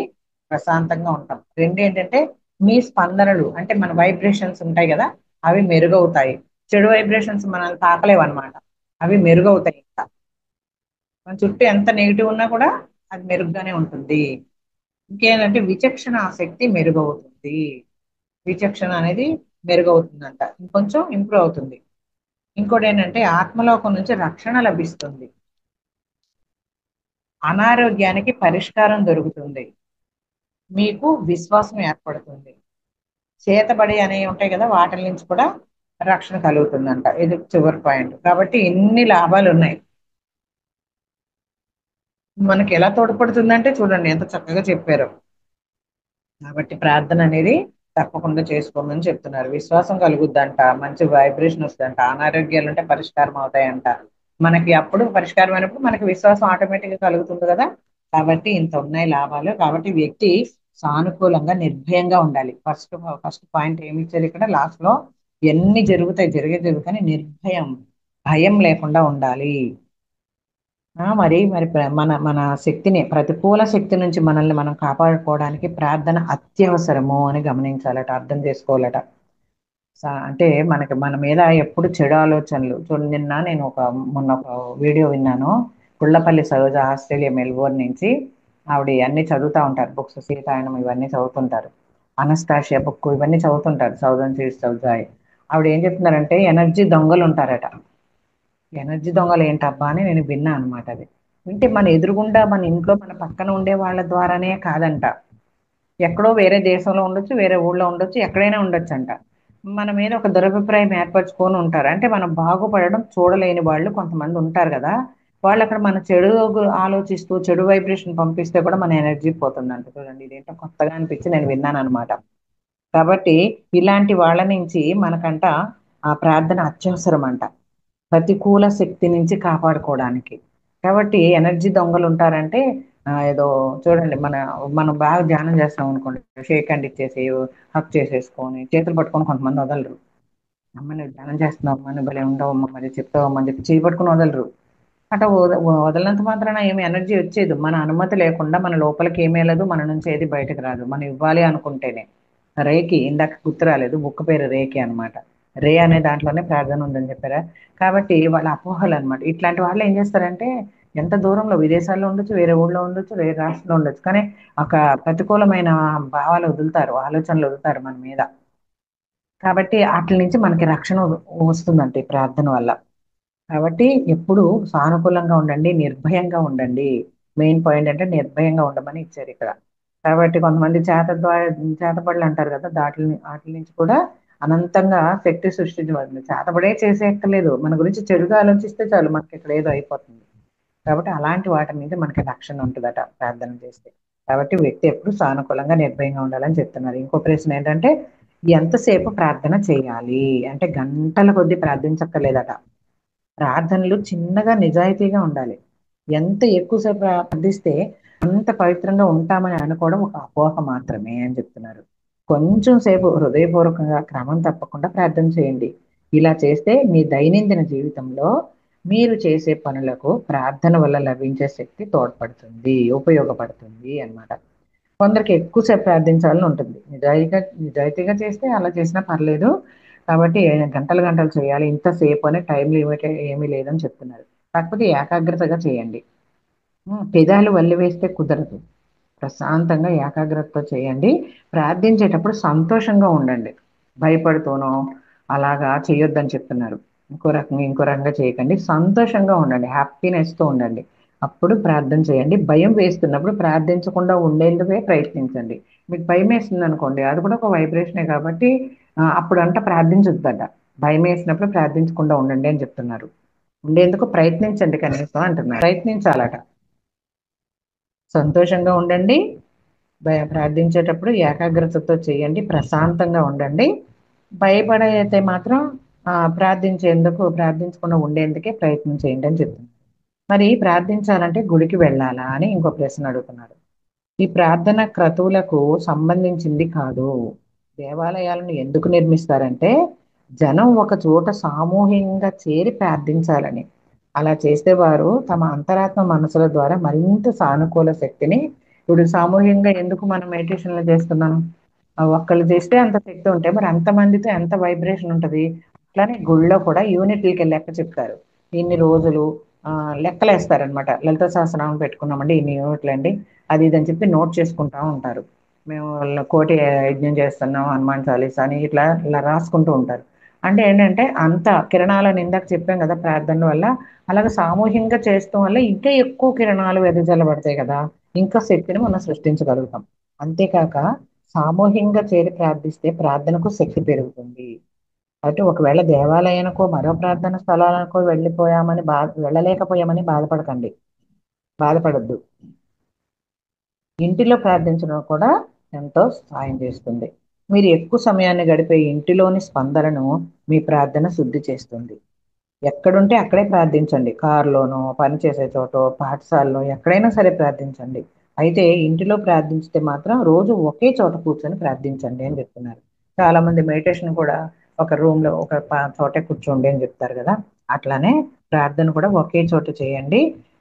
ప్రశాంతంగా ఉంటాం. రెండు ఏంటంటే మీ స్పందనలు అంటే మన వైబ్రేషన్స్ ఉంటాయి కదా, అవి మెరుగవుతాయి. చెడు వైబ్రేషన్స్ మనల్ని తాకలేవు అనమాట, అవి మెరుగవుతాయి. ఇంకా మన చుట్టూ ఎంత నెగిటివ్ ఉన్నా కూడా అది మెరుగ్గానే ఉంటుంది. ఇంకేంటంటే విచక్షణ శక్తి మెరుగవుతుంది. విచక్షణ అనేది మెరుగవుతుందంట, ఇంకొంచెం ఇంప్రూవ్ అవుతుంది. ఇంకోటి ఏంటంటే ఆత్మలోకం నుంచి రక్షణ లభిస్తుంది. అనారోగ్యానికి పరిష్కారం దొరుకుతుంది. మీకు విశ్వాసం ఏర్పడుతుంది. చేతబడి అనేవి ఉంటాయి కదా, వాటి నుంచి కూడా రక్షణ కలుగుతుందంట. ఇది చివరి పాయింట్. కాబట్టి ఎన్ని లాభాలు ఉన్నాయి. మనకి ఎలా తోడ్పడుతుందంటే చూడండి ఎంత చక్కగా చెప్పారు. కాబట్టి ప్రార్థన అనేది తప్పకుండా చేసుకోమని చెప్తున్నారు. విశ్వాసం కలుగుద్దంట, మంచి వైబ్రేషన్ వస్తుందంట, అనారోగ్యాలు ఉంటే పరిష్కారం అవుతాయంట. మనకి అప్పుడు పరిష్కారం అయినప్పుడు మనకి విశ్వాసం ఆటోమేటిక్ గా కలుగుతుంది కదా. కాబట్టి ఇంత ఉన్నాయి లాభాలు. కాబట్టి వ్యక్తి సానుకూలంగా నిర్భయంగా ఉండాలి. ఫస్ట్ పాయింట్ ఏమి ఇచ్చారు ఇక్కడ లాస్ట్ లో? ఎన్ని జరిగేది కానీ నిర్భయం, భయం లేకుండా ఉండాలి. మరి మన మన శక్తిని, ప్రతికూల శక్తి నుంచి మనల్ని మనం కాపాడుకోవడానికి ప్రార్థన అత్యవసరము అని గమనించాలట, అర్థం చేసుకోవాలట. అంటే మన మీద ఎప్పుడు చెడు ఆలోచనలు చూడండి. మొన్న ఒక వీడియో విన్నాను. పుల్లపల్లి సరోజ, ఆస్ట్రేలియా మెల్బోర్న్ నుంచి. ఆవిడ అన్ని చదువుతూ ఉంటారు బుక్స్, సీతాయనం ఇవన్నీ చదువుతుంటారు. అనస్తాషియా బుక్ ఇవన్నీ చదువుతుంటారు, థౌజండ్ సీట్స్ చదువుతాయి. ఆవిడ ఏం చెప్తున్నారంటే ఎనర్జీ దొంగలు ఉంటారట. ఎనర్జీ దొంగలు ఏంటబ్బా అని నేను విన్నా అనమాట. అది వింటే మన ఎదురుగుండా, మన ఇంట్లో, మన పక్కన ఉండే వాళ్ళ ద్వారానే కాదంట. ఎక్కడో వేరే దేశంలో ఉండొచ్చు, వేరే ఊళ్ళో ఉండొచ్చు, ఎక్కడైనా ఉండొచ్చు అంట. మన మీద ఒక దురభిప్రాయం ఏర్పరచుకొని ఉంటారు. అంటే మనం బాగుపడడం చూడలేని వాళ్ళు కొంతమంది ఉంటారు కదా. వాళ్ళు అక్కడ మన చెడు ఆలోచిస్తూ చెడు వైబ్రేషన్ పంపిస్తే కూడా మన ఎనర్జీ పోతుందంట. చూడండి, ఇదేంటో కొత్తగా అనిపించి నేను విన్నాను అనమాట. కాబట్టి ఇలాంటి వాళ్ళ నుంచి మనకంట ఆ ప్రార్థన అత్యవసరం అంట, ప్రతికూల శక్తి నుంచి కాపాడుకోవడానికి. కాబట్టి ఎనర్జీ దొంగలు ఉంటారంటే ఏదో చూడండి, మనం బాగా ధ్యానం చేస్తాం అనుకోండి, షేక్ హ్యాండ్ ఇచ్చేసి హక్ చేసేసుకొని చేతులు పట్టుకొని కొంతమంది వదలరు. అమ్మ నువ్వు ధ్యానం చేస్తున్నావు, అమ్మ నువ్వు భలే ఉండవమ్మా, మరి చెప్తావమ్మా అని చెప్పి చేయి పట్టుకొని వదలరు. అట్లా వదలనంత మాత్రాన ఏమి ఎనర్జీ వచ్చేది? మన అనుమతి లేకుండా మన లోపలికి ఏమీ వెళ్ళదు, మన నుంచి ఏది బయటకు రాదు. మనం ఇవ్వాలి అనుకుంటేనే. రేకి ఇందాక గుర్తు రాలేదు, బుక్ పేరు రేకి అన్నమాట. రే అనే దాంట్లోనే ప్రార్థన ఉందని చెప్పారా. కాబట్టి వాళ్ళ అపోహలు అన్నమాట. ఇట్లాంటి వాళ్ళు ఏం చేస్తారంటే ఎంత దూరంలో, విదేశాల్లో ఉండొచ్చు, వేరే ఊళ్ళో ఉండొచ్చు, వేరే రాష్ట్రంలో ఉండొచ్చు, కానీ ఒక ప్రతికూలమైన భావాలు వదులుతారు, ఆలోచనలు వదులుతారు మన మీద. కాబట్టి వాటి నుంచి మనకి రక్షణ వస్తుందంటే ఈ ప్రార్థన వల్ల. కాబట్టి ఎప్పుడు సానుకూలంగా ఉండండి, నిర్భయంగా ఉండండి. మెయిన్ పాయింట్ అంటే నిర్భయంగా ఉండమని ఇచ్చారు ఇక్కడ. కాబట్టి కొంతమంది చేతబడులు అంటారు కదా, వాటి నుంచి కూడా అనంతంగా శక్తి సృష్టించబడింది. చేతబడే చేసేయక్కర్లేదు, మన గురించి చెడుగా ఆలోచిస్తే చాలు మనకి ఇక్కడ ఏదో అయిపోతుంది. కాబట్టి అలాంటి వాటి మీద మనకి రక్షణ ఉంటుందట ప్రార్థన చేస్తే. కాబట్టి వ్యక్తి ఎప్పుడు సానుకూలంగా నిర్భయంగా ఉండాలని చెప్తున్నారు. ఇంకో ప్రశ్న ఏంటంటే ఎంతసేపు ప్రార్థన చేయాలి అంటే గంటల కొద్దీ ప్రార్థించక్కర్లేదట. ప్రార్థనలు చిన్నగా నిజాయితీగా ఉండాలి. ఎంత ఎక్కువసేపు ప్రార్థిస్తే అంత పవిత్రంగా ఉంటామని అనుకోవడం ఒక అపోహ మాత్రమే అని చెప్తున్నారు. కొంచెం సేపు హృదయపూర్వకంగా క్రమం తప్పకుండా ప్రార్థన చేయండి. ఇలా చేస్తే మీ దైనందిన జీవితంలో మీరు చేసే పనులకు ప్రార్థన వల్ల లభించే శక్తి తోడ్పడుతుంది, ఉపయోగపడుతుంది అన్నమాట. కొందరికి ఎక్కువసేపు ప్రార్థించాలని ఉంటుంది. నిజాయితీగా చేస్తే అలా చేసినా పర్లేదు. కాబట్టి గంటలు గంటలు చేయాలి, ఇంతసేపు అనే టైం లిమిట్ ఏమీ లేదని చెప్తున్నారు. కాకపోతే ఏకాగ్రతగా చేయండి. పెదాలు వల్లి వేస్తే కుదరదు. ప్రశాంతంగా ఏకాగ్రతతో చేయండి. ప్రార్థించేటప్పుడు సంతోషంగా ఉండండి. భయపడుతూనో అలాగా చేయొద్దని చెప్తున్నారు. ఇంకో రకంగా చేయకండి. సంతోషంగా ఉండండి, హ్యాపీనెస్తో ఉండండి. అప్పుడు ప్రార్థన చేయండి. భయం వేస్తున్నప్పుడు ప్రార్థించకుండా ఉండేందుకే ప్రయత్నించండి. మీకు భయం వేస్తుంది అనుకోండి, అది కూడా ఒక వైబ్రేషనే కాబట్టి అప్పుడు అంట ప్రార్థించొద్దట. భయం వేసినప్పుడు ప్రార్థించకుండా ఉండండి అని చెప్తున్నారు. ఉండేందుకు ప్రయత్నించండి కనీసం అంటున్నారు. ప్రయత్నించాలట. సంతోషంగా ఉండండి, ప్రార్థించేటప్పుడు ఏకాగ్రతతో చేయండి, ప్రశాంతంగా ఉండండి. భయపడైతే మాత్రం ప్రార్థించకుండా ఉండేందుకే ప్రయత్నం చేయండి అని చెప్తున్నారు. మరి ప్రార్థించాలంటే గుడికి వెళ్ళాలా అని ఇంకో ప్రశ్న అడుగుతున్నారు. ఈ ప్రార్థన క్రతువులకు సంబంధించింది కాదు. దేవాలయాలను ఎందుకు నిర్మిస్తారంటే జనం ఒక చోట సామూహికంగా చేరి ప్రార్థించాలని. అలా చేస్తే వారు తమ అంతరాత్మ మనసుల ద్వారా మరింత సానుకూల శక్తిని ఇప్పుడు సామూహికంగా ఎందుకు మనం మెడిటేషన్లు చేస్తున్నాం? ఒక్కళ్ళు చేస్తే అంత శక్తి ఉంటే మరి అంతమందితో ఎంత వైబ్రేషన్ ఉంటది. అట్లానే గుళ్ళో కూడా యూనిట్లకి లెక్క చెప్తారు. ఇన్ని రోజులు లెక్కలేస్తారనమాట. లలిత సహస్రనామం పెట్టుకున్నామండి ఇన్ని యూనిట్లండి, అది ఇది అని చెప్పి నోట్ చేసుకుంటా ఉంటారు. మేము కోటి యజ్ఞం చేస్తున్నాం, హనుమాన్ చాలీసా అని ఇట్లా ఇలా రాసుకుంటూ ఉంటారు. అంటే ఏంటంటే అంత కిరణాలను ఇందాక చెప్పాం కదా ప్రార్థన వల్ల, అలాగే సామూహికంగా చేస్తాం వల్ల ఇంకా ఎక్కువ కిరణాలు వెదజల్లబడతాయి కదా, ఇంకా శక్తిని మనం సృష్టించగలుగుతాం. అంతేకాక సామూహికంగా చేరి ప్రార్థిస్తే ప్రార్థనకు శక్తి పెరుగుతుంది. అంటే ఒకవేళ దేవాలయానికో మరో ప్రార్థన స్థలాలకో వెళ్ళలేకపోయామని బాధపడకండి, బాధపడద్దు. ఇంటిలో ప్రార్థించడం కూడా ఎంతో సాయం చేస్తుంది. మీరు ఎక్కువ సమయాన్ని గడిపే ఇంటిలోని స్పందనను మీ ప్రార్థన శుద్ధి చేస్తుంది. ఎక్కడుంటే అక్కడే ప్రార్థించండి. కారులోనో, పని చేసే చోటో, పాఠశాలలో ఎక్కడైనా సరే ప్రార్థించండి. అయితే ఇంటిలో ప్రార్థించితే మాత్రం రోజు ఒకే చోట కూర్చొని ప్రార్థించండి అని చెప్తున్నారు. చాలా మంది మెడిటేషన్ కూడా ఒక రూమ్ లో ఒక చోటే కూర్చోండి అని చెప్తారు కదా, అట్లానే ప్రార్థన కూడా ఒకే చోట చేయండి.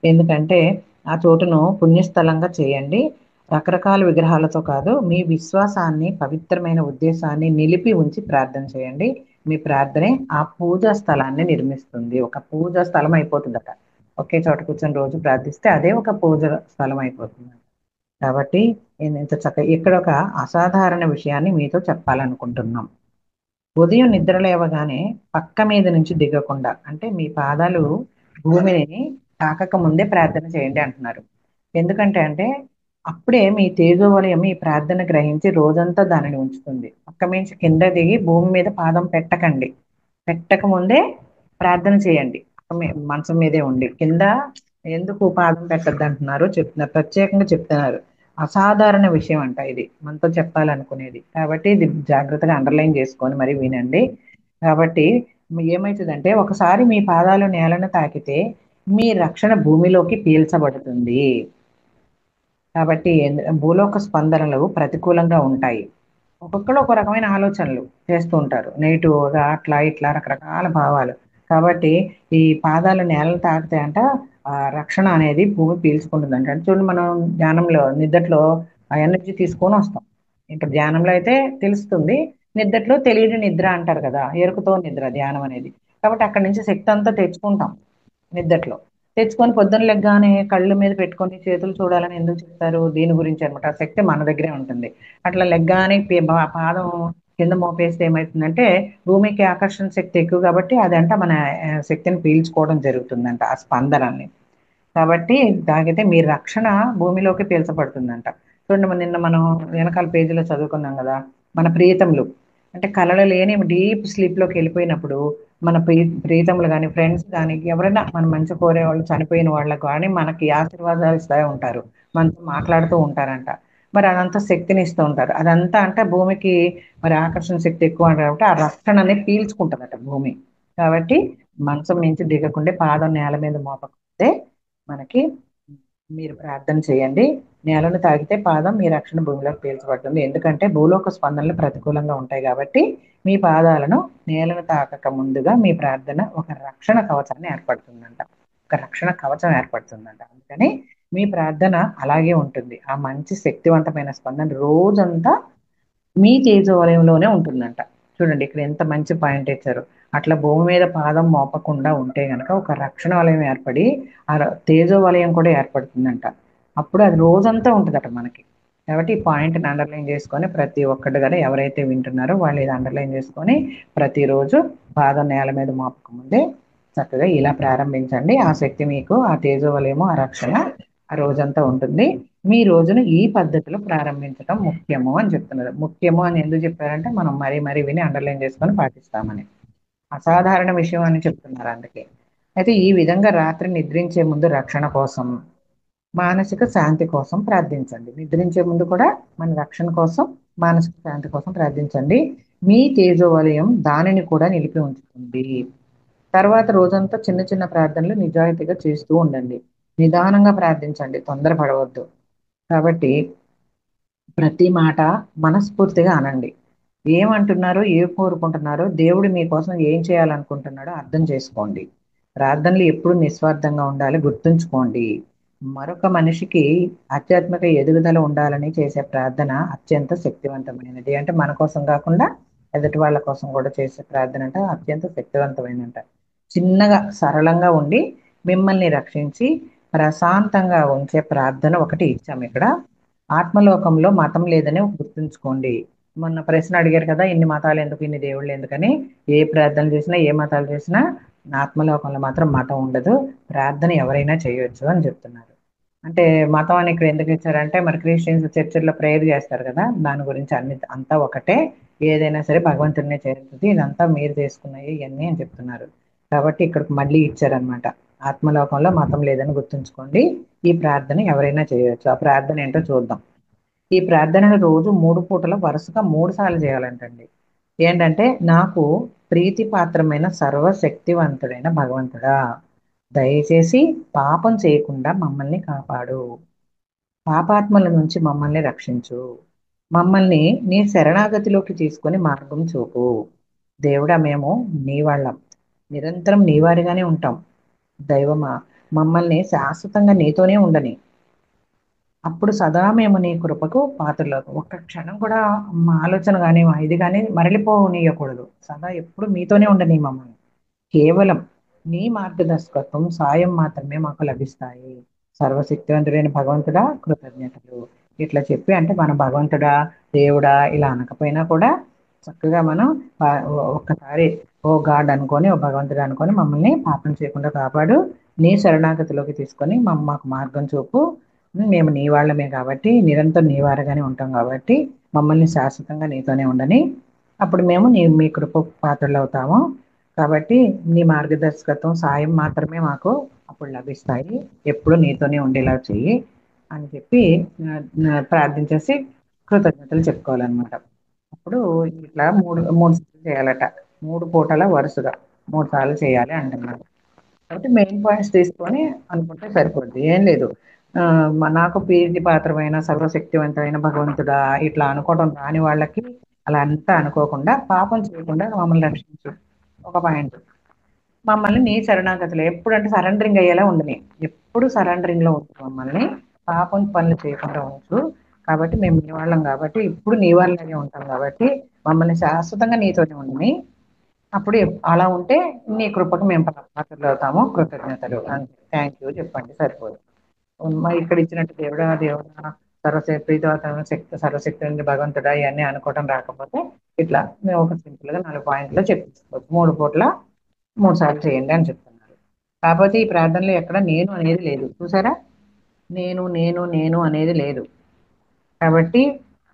ఎందుకంటే ఆ చోటును పుణ్యస్థలంగా చేయండి. రకరకాల విగ్రహాలతో కాదు, మీ విశ్వాసాన్ని, పవిత్రమైన ఉద్దేశాన్ని నిలిపి ఉంచి ప్రార్థన చేయండి. మీ ప్రార్థనే ఆ పూజా స్థలాన్ని నిర్మిస్తుంది. ఒక పూజా స్థలం అయిపోతుందట. ఒకే చోట కూర్చొని రోజు ప్రార్థిస్తే అదే ఒక పూజ స్థలం అయిపోతుంది. కాబట్టి నేను ఇంత ఇక్కడ ఒక అసాధారణ విషయాన్ని మీతో చెప్పాలనుకుంటున్నాం. ఉదయం నిద్ర లేవగానే పక్క మీద నుంచి దిగకుండా, అంటే మీ పాదాలు భూమిని తాకక ముందే ప్రార్థన చేయండి అంటున్నారు. ఎందుకంటే అప్పుడే మీ తేజోవలయం మీ ప్రార్థన గ్రహించి రోజంతా దానిని ఉంచుతుంది. పక్క నుంచి కింద దిగి భూమి మీద పాదం పెట్టకండి, పెట్టక ముందే ప్రార్థన చేయండి. మంచం మీదే ఉండి కింద ఎందుకు పాదం పెట్టద్దు అంటున్నారు, చెప్తున్నారు, ప్రత్యేకంగా చెప్తున్నారు. అసాధారణ విషయం అంట ఇది మనతో చెప్పాలనుకునేది. కాబట్టి ఇది జాగ్రత్తగా అండర్లైన్ చేసుకొని మరి వినండి. కాబట్టి ఏమవుతుందంటే ఒకసారి మీ పాదాలు నేలను తాకితే మీ రక్షణ భూమిలోకి పీల్చబడుతుంది. కాబట్టి భూలోక స్పందనలు ప్రతికూలంగా ఉంటాయి. ఒక్కొక్కరు ఒక రకమైన ఆలోచనలు చేస్తూ ఉంటారు, నెగిటివ్గా అట్లా ఇట్లా రకరకాల భావాలు. కాబట్టి ఈ పాదాలు నేలను తాకితే ఆ రక్షణ అనేది భూమి పీల్చుకుంటుంది అంటే చూడండి, మనం ధ్యానంలో నిద్దట్లో ఆ ఎనర్జీ తీసుకొని వస్తాం. ఇంకా ధ్యానంలో అయితే తెలుస్తుంది, నిద్దట్లో తెలియని నిద్ర అంటారు కదా, ఎరుకుతో నిద్ర ధ్యానం అనేది. కాబట్టి అక్కడి నుంచి శక్తి అంతా తెచ్చుకుంటాం నిద్దట్లో. తెచ్చుకొని పొద్దున్న లెగ్గానే కళ్ళు మీద పెట్టుకొని చేతులు చూడాలని ఎందుకు చెప్తారు? దీని గురించి అనమాట. ఆ శక్తి మన దగ్గరే ఉంటుంది. అట్లా లెగ్గానే పాదం కింద మోపేస్తే ఏమవుతుందంటే భూమికి ఆకర్షణ శక్తి ఎక్కువ కాబట్టి అదంట మన శక్తిని పీల్చుకోవడం జరుగుతుందంట, ఆ స్పందనల్ని. కాబట్టి తాగితే మీ రక్షణ భూమిలోకి పీల్చబడుతుందంట. చూడండి, నిన్న మనం వెనకాల పేజీలో చదువుకున్నాం కదా, మన ప్రియతములు అంటే కలలు లేని డీప్ స్లీప్లోకి వెళ్ళిపోయినప్పుడు మన ప్రీతములు కానీ ఫ్రెండ్స్ కానీ ఎవరైనా మన మంచి కోరే వాళ్ళు చనిపోయిన వాళ్ళకు కానీ మనకి ఆశీర్వాదాలు ఇస్తూ ఉంటారు, మనతో మాట్లాడుతూ ఉంటారంట. మరి అదంతా శక్తిని ఇస్తూ ఉంటారు. అదంతా భూమికి మరి ఆకర్షణ శక్తి ఎక్కువ అంటారు కాబట్టి ఆ రక్షణని పీల్చుకుంటుందట భూమి. కాబట్టి మంచం నుంచి దిగకుండే పాదం నేల మీద మోపకుంటే మనకి మీరు ప్రార్థన చేయండి. నేలను తాకితే పాదం మీ రక్షణ భూమిలోకి పీల్చబడుతుంది. ఎందుకంటే భూలోక స్పందనలు ప్రతికూలంగా ఉంటాయి కాబట్టి మీ పాదాలను నేలను తాకక ముందుగా మీ ప్రార్థన ఒక రక్షణ కవచాన్ని ఏర్పడుతుందంట, ఒక రక్షణ కవచం ఏర్పడుతుందంట. అందుకని మీ ప్రార్థన అలాగే ఉంటుంది. ఆ మంచి శక్తివంతమైన స్పందన రోజంతా మీ తేజోవలయంలోనే ఉంటుందంట. చూడండి ఇక్కడ ఎంత మంచి పాయింట్ ఇచ్చారు. అట్లా భూమి మీద పాదం మోపకుండా ఉంటే గనక ఒక రక్షణ వలయం ఏర్పడి ఆ తేజో వలయం కూడా ఏర్పడుతుందంట. అప్పుడు అది రోజంతా ఉంటుందట మనకి. కాబట్టి ఈ పాయింట్ని అండర్లైన్ చేసుకొని ప్రతి ఒక్కటి కూడా ఎవరైతే వింటున్నారో వాళ్ళు ఇది అండర్లైన్ చేసుకొని ప్రతిరోజు పాదం నేల మీద మోపక ముందే చక్కగా ఇలా ప్రారంభించండి. ఆ శక్తి మీకు, ఆ తేజోవలయము, ఆ రక్షణ ఆ రోజంతా ఉంటుంది. మీ రోజును ఈ పద్ధతిలో ప్రారంభించడం ముఖ్యము అని చెప్తున్నారు. ముఖ్యము అని ఎందుకు చెప్పారంటే మనం మరీ మరీ విని అండర్లైన్ చేసుకొని పాటిస్తామని. అసాధారణ విషయం అని చెప్తున్నారు అందుకే. అయితే ఈ విధంగా రాత్రి నిద్రించే ముందు రక్షణ కోసం, మానసిక శాంతి కోసం ప్రార్థించండి. నిద్రించే ముందు కూడా మన రక్షణ కోసం, మానసిక శాంతి కోసం ప్రార్థించండి. మీ తేజోవలయం దానిని కూడా నిలిపి ఉంచుతుంది. తర్వాత రోజంతా చిన్న చిన్న ప్రార్థనలు నిజాయితీగా చేస్తూ ఉండండి. నిదానంగా ప్రార్థించండి, తొందరపడవద్దు. కాబట్టి ప్రతి మాట మనస్ఫూర్తిగా అనండి. ఏమంటున్నారో, ఏం కోరుకుంటున్నారో, దేవుడు మీకోసం ఏం చేయాలనుకుంటున్నాడో అర్థం చేసుకోండి. ప్రార్థనలు ఎప్పుడు నిస్వార్థంగా ఉండాలి గుర్తుంచుకోండి. మరొక మనిషికి ఆధ్యాత్మిక ఎదుగుదల ఉండాలని చేసే ప్రార్థన అత్యంత శక్తివంతమైనది. అంటే మన కోసం కాకుండా ఎదుటి వాళ్ళ కోసం కూడా చేసే ప్రార్థన అంటే అత్యంత శక్తివంతమైనదంట. చిన్నగా సరళంగా ఉండి మిమ్మల్ని రక్షించి ప్రశాంతంగా ఉంచే ప్రార్థన ఒకటి ఇచ్చాము ఇక్కడ. ఆత్మలోకంలో మతం లేదని గుర్తుంచుకోండి. మొన్న ప్రశ్న అడిగారు కదా, ఇన్ని మతాలు ఎందుకు, ఇన్ని దేవుళ్ళు ఎందుకని. ఏ ప్రార్థన చేసినా ఏ మతాలు చేసినా ఆత్మలోకంలో మాత్రం మతం ఉండదు, ప్రార్థన ఎవరైనా చేయొచ్చు అని చెప్తున్నారు. అంటే మతం అని ఇక్కడ ఎందుకు ఇచ్చారంటే, మరి క్రిస్టియన్స్ చర్చిల్లో ప్రేయర్ చేస్తారు కదా, దాని గురించి అంతా ఒకటే, ఏదైనా సరే భగవంతుడినే చేరుతుంది, ఇదంతా మీరు చేసుకున్నాయి ఇవన్నీ అని చెప్తున్నారు. కాబట్టి ఇక్కడికి మళ్ళీ ఇచ్చారనమాట. ఆత్మలోకంలో మతం లేదని గుర్తుంచుకోండి, ఈ ప్రార్థన ఎవరైనా చేయవచ్చు. ఆ ప్రార్థన ఏంటో చూద్దాం. ఈ ప్రార్థనను రోజు 3 పూటల వరుసగా 3 సార్లు చేయాలంటండి. ఏంటంటే, నాకు ప్రీతిపాత్రమైన సర్వశక్తివంతుడైన భగవంతుడా, దయచేసి పాపం చేయకుండా మమ్మల్ని కాపాడు, పాపాత్మల నుంచి మమ్మల్ని రక్షించు, మమ్మల్ని నీ శరణాగతిలోకి తీసుకొని మార్గం చూపు. దేవుడా, మేము నీ వాళ్ళం, నిరంతరం నీ వారిగానే ఉంటాం. దైవమా, మమ్మల్ని శాశ్వతంగా నీతోనే ఉండని. అప్పుడు సదా మేము నీ కృపకు పాత్రలకు, ఒక్క క్షణం కూడా మా ఆలోచన కానీ మా ఇది కానీ మరలిపోనీయకూడదు. సదా ఎప్పుడు మీతోనే ఉండని మమ్మల్ని. కేవలం నీ మార్గదర్శకత్వం సాయం మాత్రమే మాకు లభిస్తాయి. సర్వశక్తివంతుడైన భగవంతుడా కృతజ్ఞతలు. ఇట్లా చెప్పి, అంటే మన భగవంతుడా దేవుడా ఇలా అనకపోయినా కూడా చక్కగా మనం ఒక్కసారి ఓ గాడ్ అనుకొని, ఓ భగవంతుడు అనుకొని మమ్మల్ని పాపం చేయకుండా కాపాడు, నీ శరణాగతిలోకి తీసుకొని మాకు మార్గం చూపు. మేము నీ వాళ్ళమే కాబట్టి, నిరంతరం నీ వారుగానే ఉంటాం కాబట్టి మమ్మల్ని శాశ్వతంగా నీతోనే ఉండని. అప్పుడు మేము మీ కృప పాత్రలు అవుతాము. కాబట్టి నీ మార్గదర్శకత్వం సాయం మాత్రమే మాకు అప్పుడు లభిస్తాయి. ఎప్పుడు నీతోనే ఉండేలా చెయ్యి అని చెప్పి ప్రార్థించేసి కృతజ్ఞతలు చెప్పుకోవాలన్నమాట. అప్పుడు ఇట్లా మూడు మూడు సార్లు చేయాలట. 3 పూటల వరుసగా 3 సార్లు చేయాలి అంటున్నారు. కాబట్టి మెయిన్ పాయింట్స్ తీసుకొని అనుకుంటే సరిపోద్ది, ఏం లేదు. నాకు ప్రీతి పాత్రమైన సర్వశక్తివంతమైన భగవంతుడా ఇట్లా అనుకోవడం రాని వాళ్ళకి అలా అంతా అనుకోకుండా, పాపం చేయకుండా మమ్మల్ని రక్షించు ఒక పాయింట్. మమ్మల్ని నీ శరణాగతిలో ఎప్పుడంటే సరెండరింగ్ అయ్యేలా ఉండని, ఎప్పుడు సరెండరింగ్ లో ఉంచు మమ్మల్ని, పాపం పనులు చేయకుండా ఉంచు. కాబట్టి మేము నీ వాళ్ళం కాబట్టి, ఇప్పుడు నీ వాళ్ళనే ఉంటాం కాబట్టి మమ్మల్ని శాశ్వతంగా నీతోనే ఉండని. అప్పుడు అలా ఉంటే నీ కృపకు మేము పాత్రలు అవుతాము. కృతజ్ఞతలు అంతే, థ్యాంక్ యూ చెప్పండి సరిపోదు. ఇక్కడ ఇచ్చినట్టు దేవుడా దేవుడా సర్వశక్తి భగవంతుడా ఇవన్నీ అనుకోవడం రాకపోతే ఇట్లా మేము ఒక సింపుల్ గా 4 పాయింట్లు చెప్పించుకోవచ్చు. 3 పూట్ల 3 సార్లు చేయండి అని చెప్తున్నారు. కాకపోతే ఈ ప్రార్థనలో ఎక్కడ నేను అనేది లేదు, చూసారా, నేను నేను నేను అనేది లేదు. కాబట్టి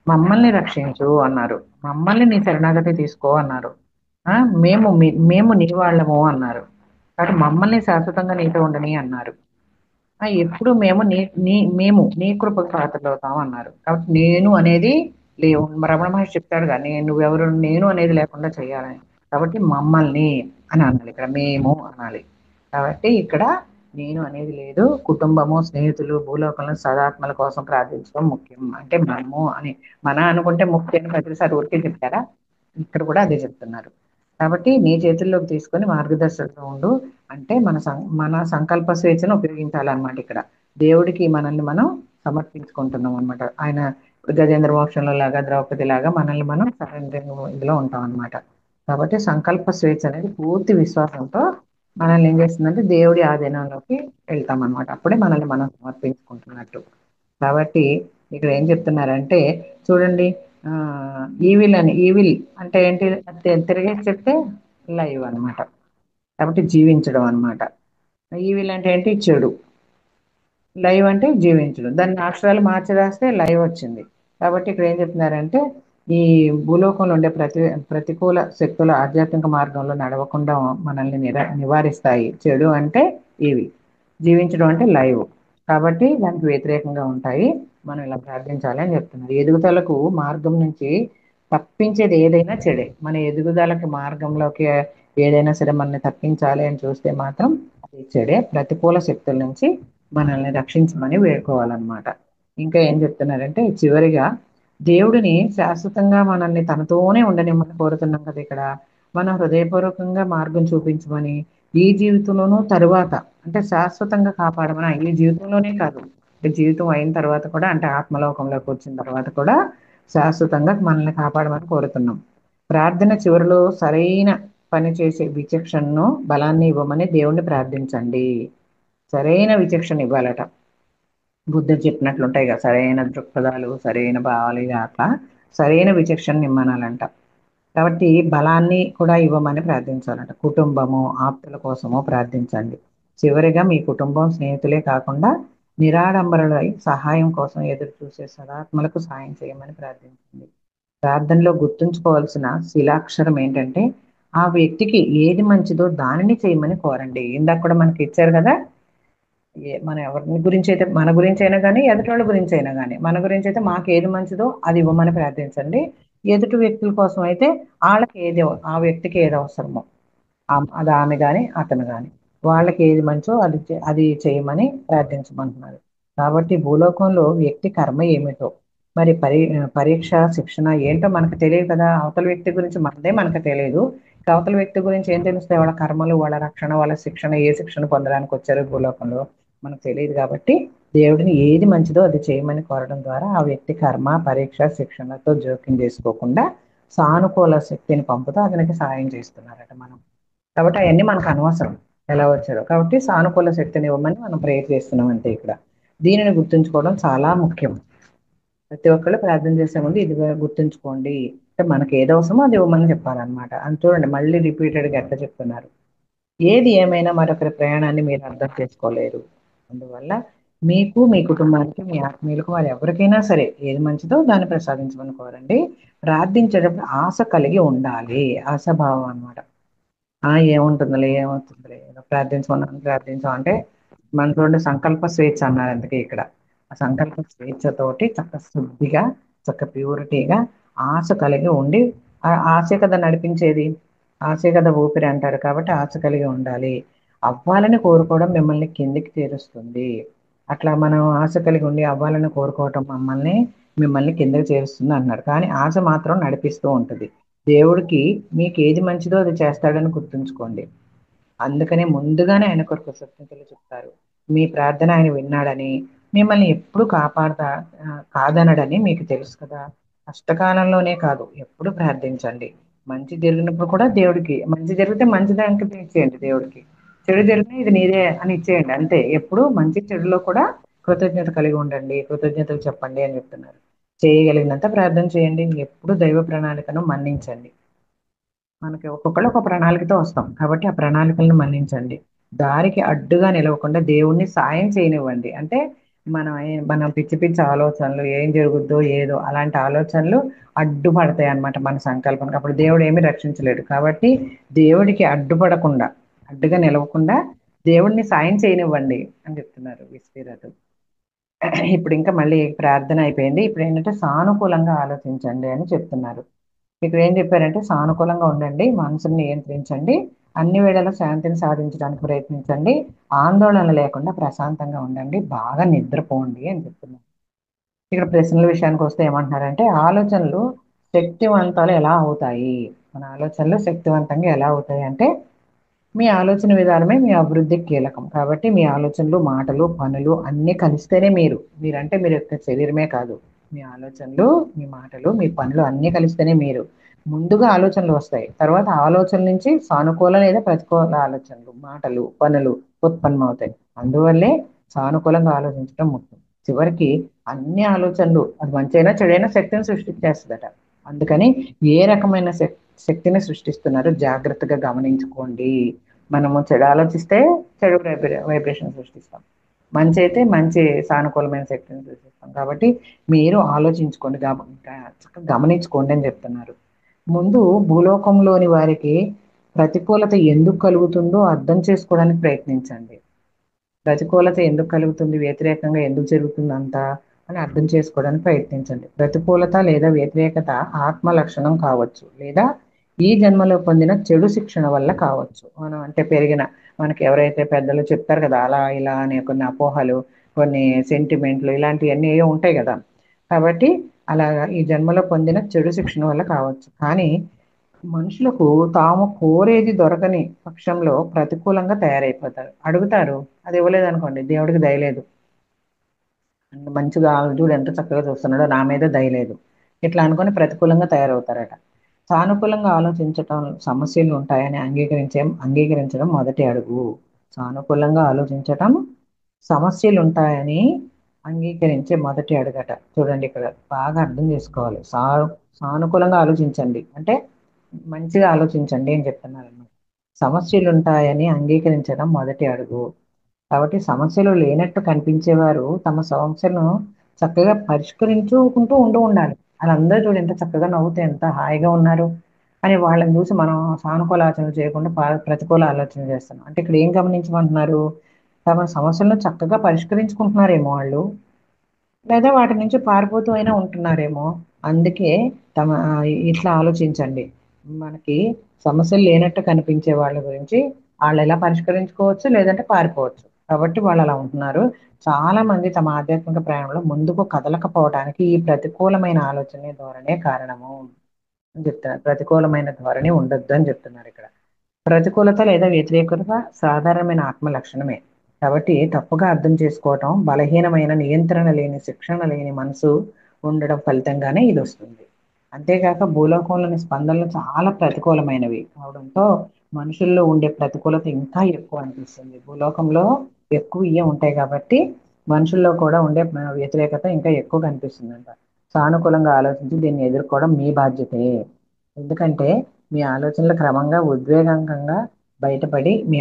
మమ్మల్ని రక్షించు అన్నారు, మమ్మల్ని నీ శరణాగతి తీసుకో అన్నారు, మేము నీ వాళ్ళము అన్నారు, కాబట్టి మమ్మల్ని శాశ్వతంగా నీతో ఉండని అన్నారు. ఎప్పుడు మేము నీ కృపకు పాత్రలు అవుతాం అన్నారు. కాబట్టి నేను అనేది లేవు. రమణ మహర్షి చెప్తాడుగా, నువ్వెవరు నేను అనేది లేకుండా చేయాలని. కాబట్టి మమ్మల్ని అని అనాలి, ఇక్కడ మేము అనాలి. కాబట్టి ఇక్కడ నేను అనేది లేదు. కుటుంబము, స్నేహితులు, భూలోకంలో సదాత్మల కోసం ప్రార్థించడం ముఖ్యం. అంటే మనము అని అనుకుంటే ముక్తి అని ప్రతిసారి ఊరికే చెప్తారా, ఇక్కడ కూడా అదే చెప్తున్నారు. కాబట్టి నీ చేతుల్లోకి తీసుకొని మార్గదర్శకంగా ఉండు అంటే మన సంకల్ప స్వేచ్ఛను ఉపయోగించాలన్నమాట. ఇక్కడ దేవుడికి మనల్ని మనం సమర్పించుకుంటున్నాం అనమాట. ఆయన గజేంద్ర మోక్షంలో లాగా, ద్రౌపది లాగా మనల్ని మనం సరెండరింగ్ ఇదిలో ఉంటాం అనమాట. కాబట్టి సంకల్ప స్వేచ్ఛ అనేది పూర్తి విశ్వాసంతో మనల్ని ఏం చేస్తుందంటే దేవుడి ఆధీనంలోకి వెళ్తాం అనమాట. అప్పుడే మనల్ని మనం సమర్పించుకుంటున్నట్టు. కాబట్టి ఇక్కడ ఏం చెప్తున్నారంటే చూడండి, ఈవిల్ అంటే ఏంటి, తిరిగేసి చెప్తే లైవ్ అన్నమాట. కాబట్టి జీవించడం అన్నమాట. ఈవిల్ అంటే ఏంటి, చెడు. లైవ్ అంటే జీవించడం. దాన్ని అక్షరాలు మార్చి రాస్తే లైవ్ వచ్చింది. కాబట్టి ఇక్కడ ఏం చెప్తున్నారంటే, ఈ భూలోకంలో ఉండే ప్రతికూల శక్తుల ఆధ్యాత్మిక మార్గంలో నడవకుండా మనల్ని నివారిస్తాయి. చెడు అంటే ఇవి, జీవించడం అంటే లైవ్. కాబట్టి దానికి వ్యతిరేకంగా ఉంటాయి. మనం ఇలా ప్రార్థించాలి అని చెప్తున్నారు. ఎదుగుదలకు మార్గం నుంచి తప్పించేది ఏదైనా చెడే. మన ఎదుగుదలకి మార్గంలోకి ఏదైనా సరే మనల్ని తప్పించాలి అని చూస్తే మాత్రం అది చెడే. ప్రతికూల శక్తుల నుంచి మనల్ని రక్షించమని వేడుకోవాలన్నమాట. ఇంకా ఏం చెప్తున్నారంటే చివరిగా, దేవుడిని శాశ్వతంగా మనల్ని తనతోనే ఉండనిమ్మని కోరుతున్నాం కదా ఇక్కడ. మనం హృదయపూర్వకంగా మార్గం చూపించమని, ఈ జీవితంలోనూ తరువాత, అంటే శాశ్వతంగా కాపాడమని ఈ జీవితంలోనే కాదు, అంటే జీవితం అయిన తర్వాత కూడా, అంటే ఆత్మలోకంలోకి వచ్చిన తర్వాత కూడా శాశ్వతంగా మనల్ని కాపాడమని కోరుతున్నాం. ప్రార్థన చివరిలో సరైన పని చేసే విచక్షణను, బలాన్ని ఇవ్వమని దేవుణ్ణి ప్రార్థించండి. సరైన విచక్షణ ఇవ్వాలట. బుద్ధుడు చెప్పినట్లు ఉంటాయి కదా, సరైన దృక్పథాలు, సరైన భావాలు, ఇలా అట్లా సరైన విచక్షణ ఇమ్మనాలంట. కాబట్టి బలాన్ని కూడా ఇవ్వమని ప్రార్థించాలంట. కుటుంబము, ఆప్తుల కోసము ప్రార్థించండి. చివరిగా మీ కుటుంబం, స్నేహితులే కాకుండా నిరాడంబరులై సహాయం కోసం ఎదురు చూసే సదాత్మలకు సాయం చేయమని ప్రార్థించండి. ప్రార్థనలో గుర్తుంచుకోవాల్సిన శిలాక్షరం ఏంటంటే, ఆ వ్యక్తికి ఏది మంచిదో దానిని చేయమని కోరండి. ఇందాక కూడా మనకి ఇచ్చారు కదా, మన ఎవరి గురించి అయితే, మన గురించి అయినా కానీ ఎదుటి వాళ్ళ గురించి అయినా కానీ, మన గురించి అయితే మాకు ఏది మంచిదో అది ఇవ్వమని ప్రార్థించండి. ఎదుటి వ్యక్తుల కోసం అయితే వాళ్ళకి ఏది, ఆ వ్యక్తికి ఏది అవసరమో, అది ఆమె కానీ అతను కానీ, వాళ్ళకి ఏది మంచో అది చేయమని ప్రార్థించమంటున్నారు. కాబట్టి భూలోకంలో వ్యక్తి కర్మ ఏమిటో, మరి పరీక్ష, శిక్షణ ఏంటో మనకు తెలియదు కదా. అవతల వ్యక్తి గురించి మనదే మనకు తెలియదు. అవతల వ్యక్తి గురించి ఏం తెలుస్తాయి? వాళ్ళ కర్మలు, వాళ్ళ రక్షణ, వాళ్ళ శిక్షణ, ఏ శిక్షణ పొందడానికి వచ్చారు భూలోకంలో మనకు తెలియదు. కాబట్టి దేవుడిని ఏది మంచిదో అది చేయమని కోరడం ద్వారా ఆ వ్యక్తి కర్మ, పరీక్ష, శిక్షణతో జోక్యం చేసుకోకుండా సానుకూల శక్తిని పంపుతూ అతనికి సాయం చేస్తున్నారట మనం. కాబట్టి అవన్నీ మనకు అనవసరం ఎలా వచ్చారో. కాబట్టి సానుకూల శక్తిని ఇవ్వమని మనం ప్రేయర్ చేస్తున్నాం అంతే ఇక్కడ. దీనిని గుర్తుంచుకోవడం చాలా ముఖ్యం. ప్రతి ఒక్కళ్ళు ప్రార్థన చేసే ముందు ఇది గుర్తుంచుకోండి, అంటే మనకి ఏది అవసరమో అది ఇవ్వమని చెప్పాలన్నమాట. అని చూడండి, మళ్ళీ రిపీటెడ్గా ఎట్లా చెప్తున్నారు. ఏది ఏమైనా మరొకరి ప్రయాణాన్ని మీరు అర్థం చేసుకోలేరు. అందువల్ల మీకు, మీ కుటుంబానికి, మీ ఆత్మీయులకు, వారు ఎవరికైనా సరే ఏది మంచిదో దాన్ని ప్రసాదించమని కోరండి. ప్రార్థించేటప్పుడు ఆశ కలిగి ఉండాలి. ఆశాభావం అన్నమాట. ఏముంటుందిలే, ఏమవుతుందిలే, ఏదో ప్రార్థించమన్నాను ప్రార్థించాం అంటే, మనలో ఉండే సంకల్ప స్వేచ్ఛ అన్నారు అందుకే ఇక్కడ. ఆ సంకల్ప స్వేచ్ఛతోటి చక్క శుద్ధిగా, చక్క ప్యూరిటీగా ఆశ కలిగి ఉండి, ఆ ఆశే కదా నడిపించేది, ఆశే కదా ఊపిరి అంటారు. కాబట్టి ఆశ కలిగి ఉండాలి. అవ్వాలని కోరుకోవడం మిమ్మల్ని కిందికి చేరుస్తుంది. అట్లా మనం ఆశ కలిగి ఉండి అవ్వాలని కోరుకోవటం మిమ్మల్ని కిందకి చేరుస్తుంది అన్నారు. కానీ ఆశ మాత్రం నడిపిస్తూ ఉంటుంది. దేవుడికి మీకు ఏది మంచిదో అది చేస్తాడని గుర్తుంచుకోండి. అందుకనే ముందుగానే ఆయన కొరకు కృతజ్ఞతలు చెప్తారు. మీ ప్రార్థన ఆయన విన్నాడని, మిమ్మల్ని ఎప్పుడు కాదనడని మీకు తెలుసు కదా. కష్టకాలంలోనే కాదు, ఎప్పుడు ప్రార్థించండి. మంచి జరిగినప్పుడు కూడా దేవుడికి, మంచి జరిగితే మంచిదానికి ఇచ్చేయండి దేవుడికి, చెడు జరిగితే ఇది నీదే అని ఇచ్చేయండి అంతే. ఎప్పుడు మంచి చెడులో కూడా కృతజ్ఞత కలిగి ఉండండి, కృతజ్ఞతలు చెప్పండి అని చెప్తున్నారు. చేయగలిగినంత ప్రార్థన చేయండి. ఎప్పుడు దైవ ప్రణాళికను మన్నించండి. మనకి ఒక్కొక్కళ్ళు ఒక ప్రణాళికతో వస్తాం, కాబట్టి ఆ ప్రణాళికలను మన్నించండి. దారికి అడ్డుగా నిలవకుండా దేవుణ్ణి సాయం చేయనివ్వండి. అంటే మనం పిచ్చి పిచ్చి ఆలోచనలు, ఏం జరుగుద్దో ఏదో అలాంటి ఆలోచనలు అడ్డుపడతాయి అన్నమాట మన సంకల్పానికి. అప్పుడు దేవుడు ఏమీ రక్షించలేడు. కాబట్టి దేవుడికి అడ్డుపడకుండా, అడ్డుగా నిలవకుండా దేవుణ్ణి సాయం చేయనివ్వండి అని చెప్తున్నారు విశ్వరాజు. ఇప్పుడు ఇంకా మళ్ళీ ప్రార్థన అయిపోయింది. ఇప్పుడు ఏంటంటే సానుకూలంగా ఆలోచించండి అని చెప్తున్నారు. ఇక్కడ ఏం చెప్పారంటే, సానుకూలంగా ఉండండి, మనసుని నియంత్రించండి, అన్ని వేళలా శాంతిని సాధించడానికి ప్రయత్నించండి, ఆందోళన లేకుండా ప్రశాంతంగా ఉండండి, బాగా నిద్రపోండి అని చెప్తున్నారు. ఇక్కడ ప్రశ్నల విషయానికి వస్తే ఏమంటున్నారంటే, ఆలోచనలు శక్తివంతాలు ఎలా అవుతాయి, మన ఆలోచనలు శక్తివంతంగా ఎలా అవుతాయి అంటే, మీ ఆలోచన విధానమే మీ అభివృద్ధికి కీలకం. కాబట్టి మీ ఆలోచనలు, మాటలు, పనులు అన్నీ కలిస్తేనే మీరంటే మీరు యొక్క శరీరమే కాదు, మీ ఆలోచనలు, మీ మాటలు, మీ పనులు అన్నీ కలిస్తేనే మీరు. ముందుగా ఆలోచనలు వస్తాయి, తర్వాత ఆలోచనల నుంచి సానుకూల లేదా ప్రతికూల ఆలోచనలు, మాటలు, పనులు ఉత్పన్నమవుతాయి. అందువల్లే సానుకూలంగా ఆలోచించడం ముఖ్యం. చివరికి అన్ని ఆలోచనలు, అది మంచైనా చెడైనా, శక్తిని సృష్టించేస్తుందట. అందుకని ఏ రకమైన శక్తిని సృష్టిస్తున్నారో జాగ్రత్తగా గమనించుకోండి. మనము చెడు ఆలోచిస్తే చెడు వైబ్రేషన్ సృష్టిస్తాం, మంచి అయితే మంచి సానుకూలమైన శక్తిని సృష్టిస్తాం. కాబట్టి మీరు ఆలోచించుకోండి, చక్కగా గమనించుకోండి అని చెప్తున్నారు. ముందు భూలోకంలోని వారికి ప్రతికూలత ఎందుకు కలుగుతుందో అర్థం చేసుకోవడానికి ప్రయత్నించండి. ప్రతికూలత ఎందుకు కలుగుతుంది, వ్యతిరేకంగా ఎందుకు జరుగుతుంది అంతా అని అర్థం చేసుకోవడానికి ప్రయత్నించండి. ప్రతికూలత లేదా వ్యతిరేకత ఆత్మ లక్షణం కావచ్చు, లేదా ఈ జన్మలో పొందిన చెడు శిక్షణ వల్ల కావచ్చు. మనం అంటే మనకి ఎవరైతే పెద్దలు చెప్తారు కదా, అలా ఇలా అనే కొన్ని అపోహలు, కొన్ని సెంటిమెంట్లు, ఇలాంటివన్నీ ఏవో ఉంటాయి కదా. కాబట్టి అలాగా ఈ జన్మలో పొందిన చెడు శిక్షణ వల్ల కావచ్చు. కానీ మనుషులకు తాము కోరేది దొరకని పక్షంలో ప్రతికూలంగా తయారైపోతారు. అడుగుతారు, అది ఇవ్వలేదనుకోండి, దేవుడికి దయలేదు, మంచిగా చూడు ఎంత చక్కగా చూస్తున్నాడో, నా మీద దయలేదు, ఇట్లా అనుకొని ప్రతికూలంగా తయారవుతారట. సానుకూలంగా ఆలోచించటం సమస్యలు ఉంటాయని అంగీకరించడం మొదటి అడుగు. సానుకూలంగా ఆలోచించటం సమస్యలు ఉంటాయని అంగీకరించే మొదటి అడుగట. చూడండి, ఇక్కడ బాగా అర్థం చేసుకోవాలి. సానుకూలంగా ఆలోచించండి అంటే మంచిగా ఆలోచించండి అని చెప్తున్నారు అన్నమాట. సమస్యలు ఉంటాయని అంగీకరించడం మొదటి అడుగు. కాబట్టి సమస్యలు లేనట్టు కనిపించేవారు తమ సమస్యలను చక్కగా పరిష్కరించుకుంటూ ఉండాలి. వాళ్ళందరూ చూడు ఎంత చక్కగా నవ్వుతూ ఎంత హాయిగా ఉన్నారు అని వాళ్ళని చూసి మనం సానుకూల ఆలోచన చేయకుండా ప్రతికూల ఆలోచన చేస్తున్నాం. అంటే ఇక్కడ ఏం గమనించమంటున్నారు? తమ సమస్యలను చక్కగా పరిష్కరించుకుంటున్నారేమో వాళ్ళు, లేదా వాటి నుంచి పారిపోతూ అయినా ఉంటున్నారేమో. అందుకే ఇట్లా ఆలోచించండి. మనకి సమస్యలు లేనట్టు కనిపించే వాళ్ళ గురించి వాళ్ళు ఎలా పరిష్కరించుకోవచ్చు, లేదంటే పారిపోవచ్చు. కాబట్టి వాళ్ళు అలా ఉంటున్నారు. చాలా మంది తమ ఆధ్యాత్మిక ప్రయాణంలో ముందుకు కదలకపోవడానికి ఈ ప్రతికూలమైన ఆలోచన ధోరణే కారణము అని చెప్తున్నారు. ప్రతికూలమైన ధోరణి ఉండొద్దు అని చెప్తున్నారు ఇక్కడ. ప్రతికూలత లేదా వ్యతిరేకత సాధారణమైన ఆత్మ లక్షణమే. కాబట్టి తప్పుగా అర్థం చేసుకోవటం, బలహీనమైన నియంత్రణ లేని శిక్షణ లేని మనసు ఉండడం ఫలితంగానే ఇది వస్తుంది. అంతేకాక భూలోకంలోని స్పందనలు చాలా ప్రతికూలమైనవి కావడంతో మనుషుల్లో ఉండే ప్రతికూలత ఇంకా ఎక్కువ అనిపిస్తుంది. భూలోకంలో ఎక్కువ ఇవే ఉంటాయి కాబట్టి మనుషుల్లో కూడా ఉండే వ్యతిరేకత ఇంకా ఎక్కువ కనిపిస్తుందంట. సానుకూలంగా ఆలోచించి దీన్ని ఎదుర్కోవడం మీ బాధ్యతే. ఎందుకంటే మీ ఆలోచనలు క్రమంగా ఉద్వేగంగా బయటపడి మీ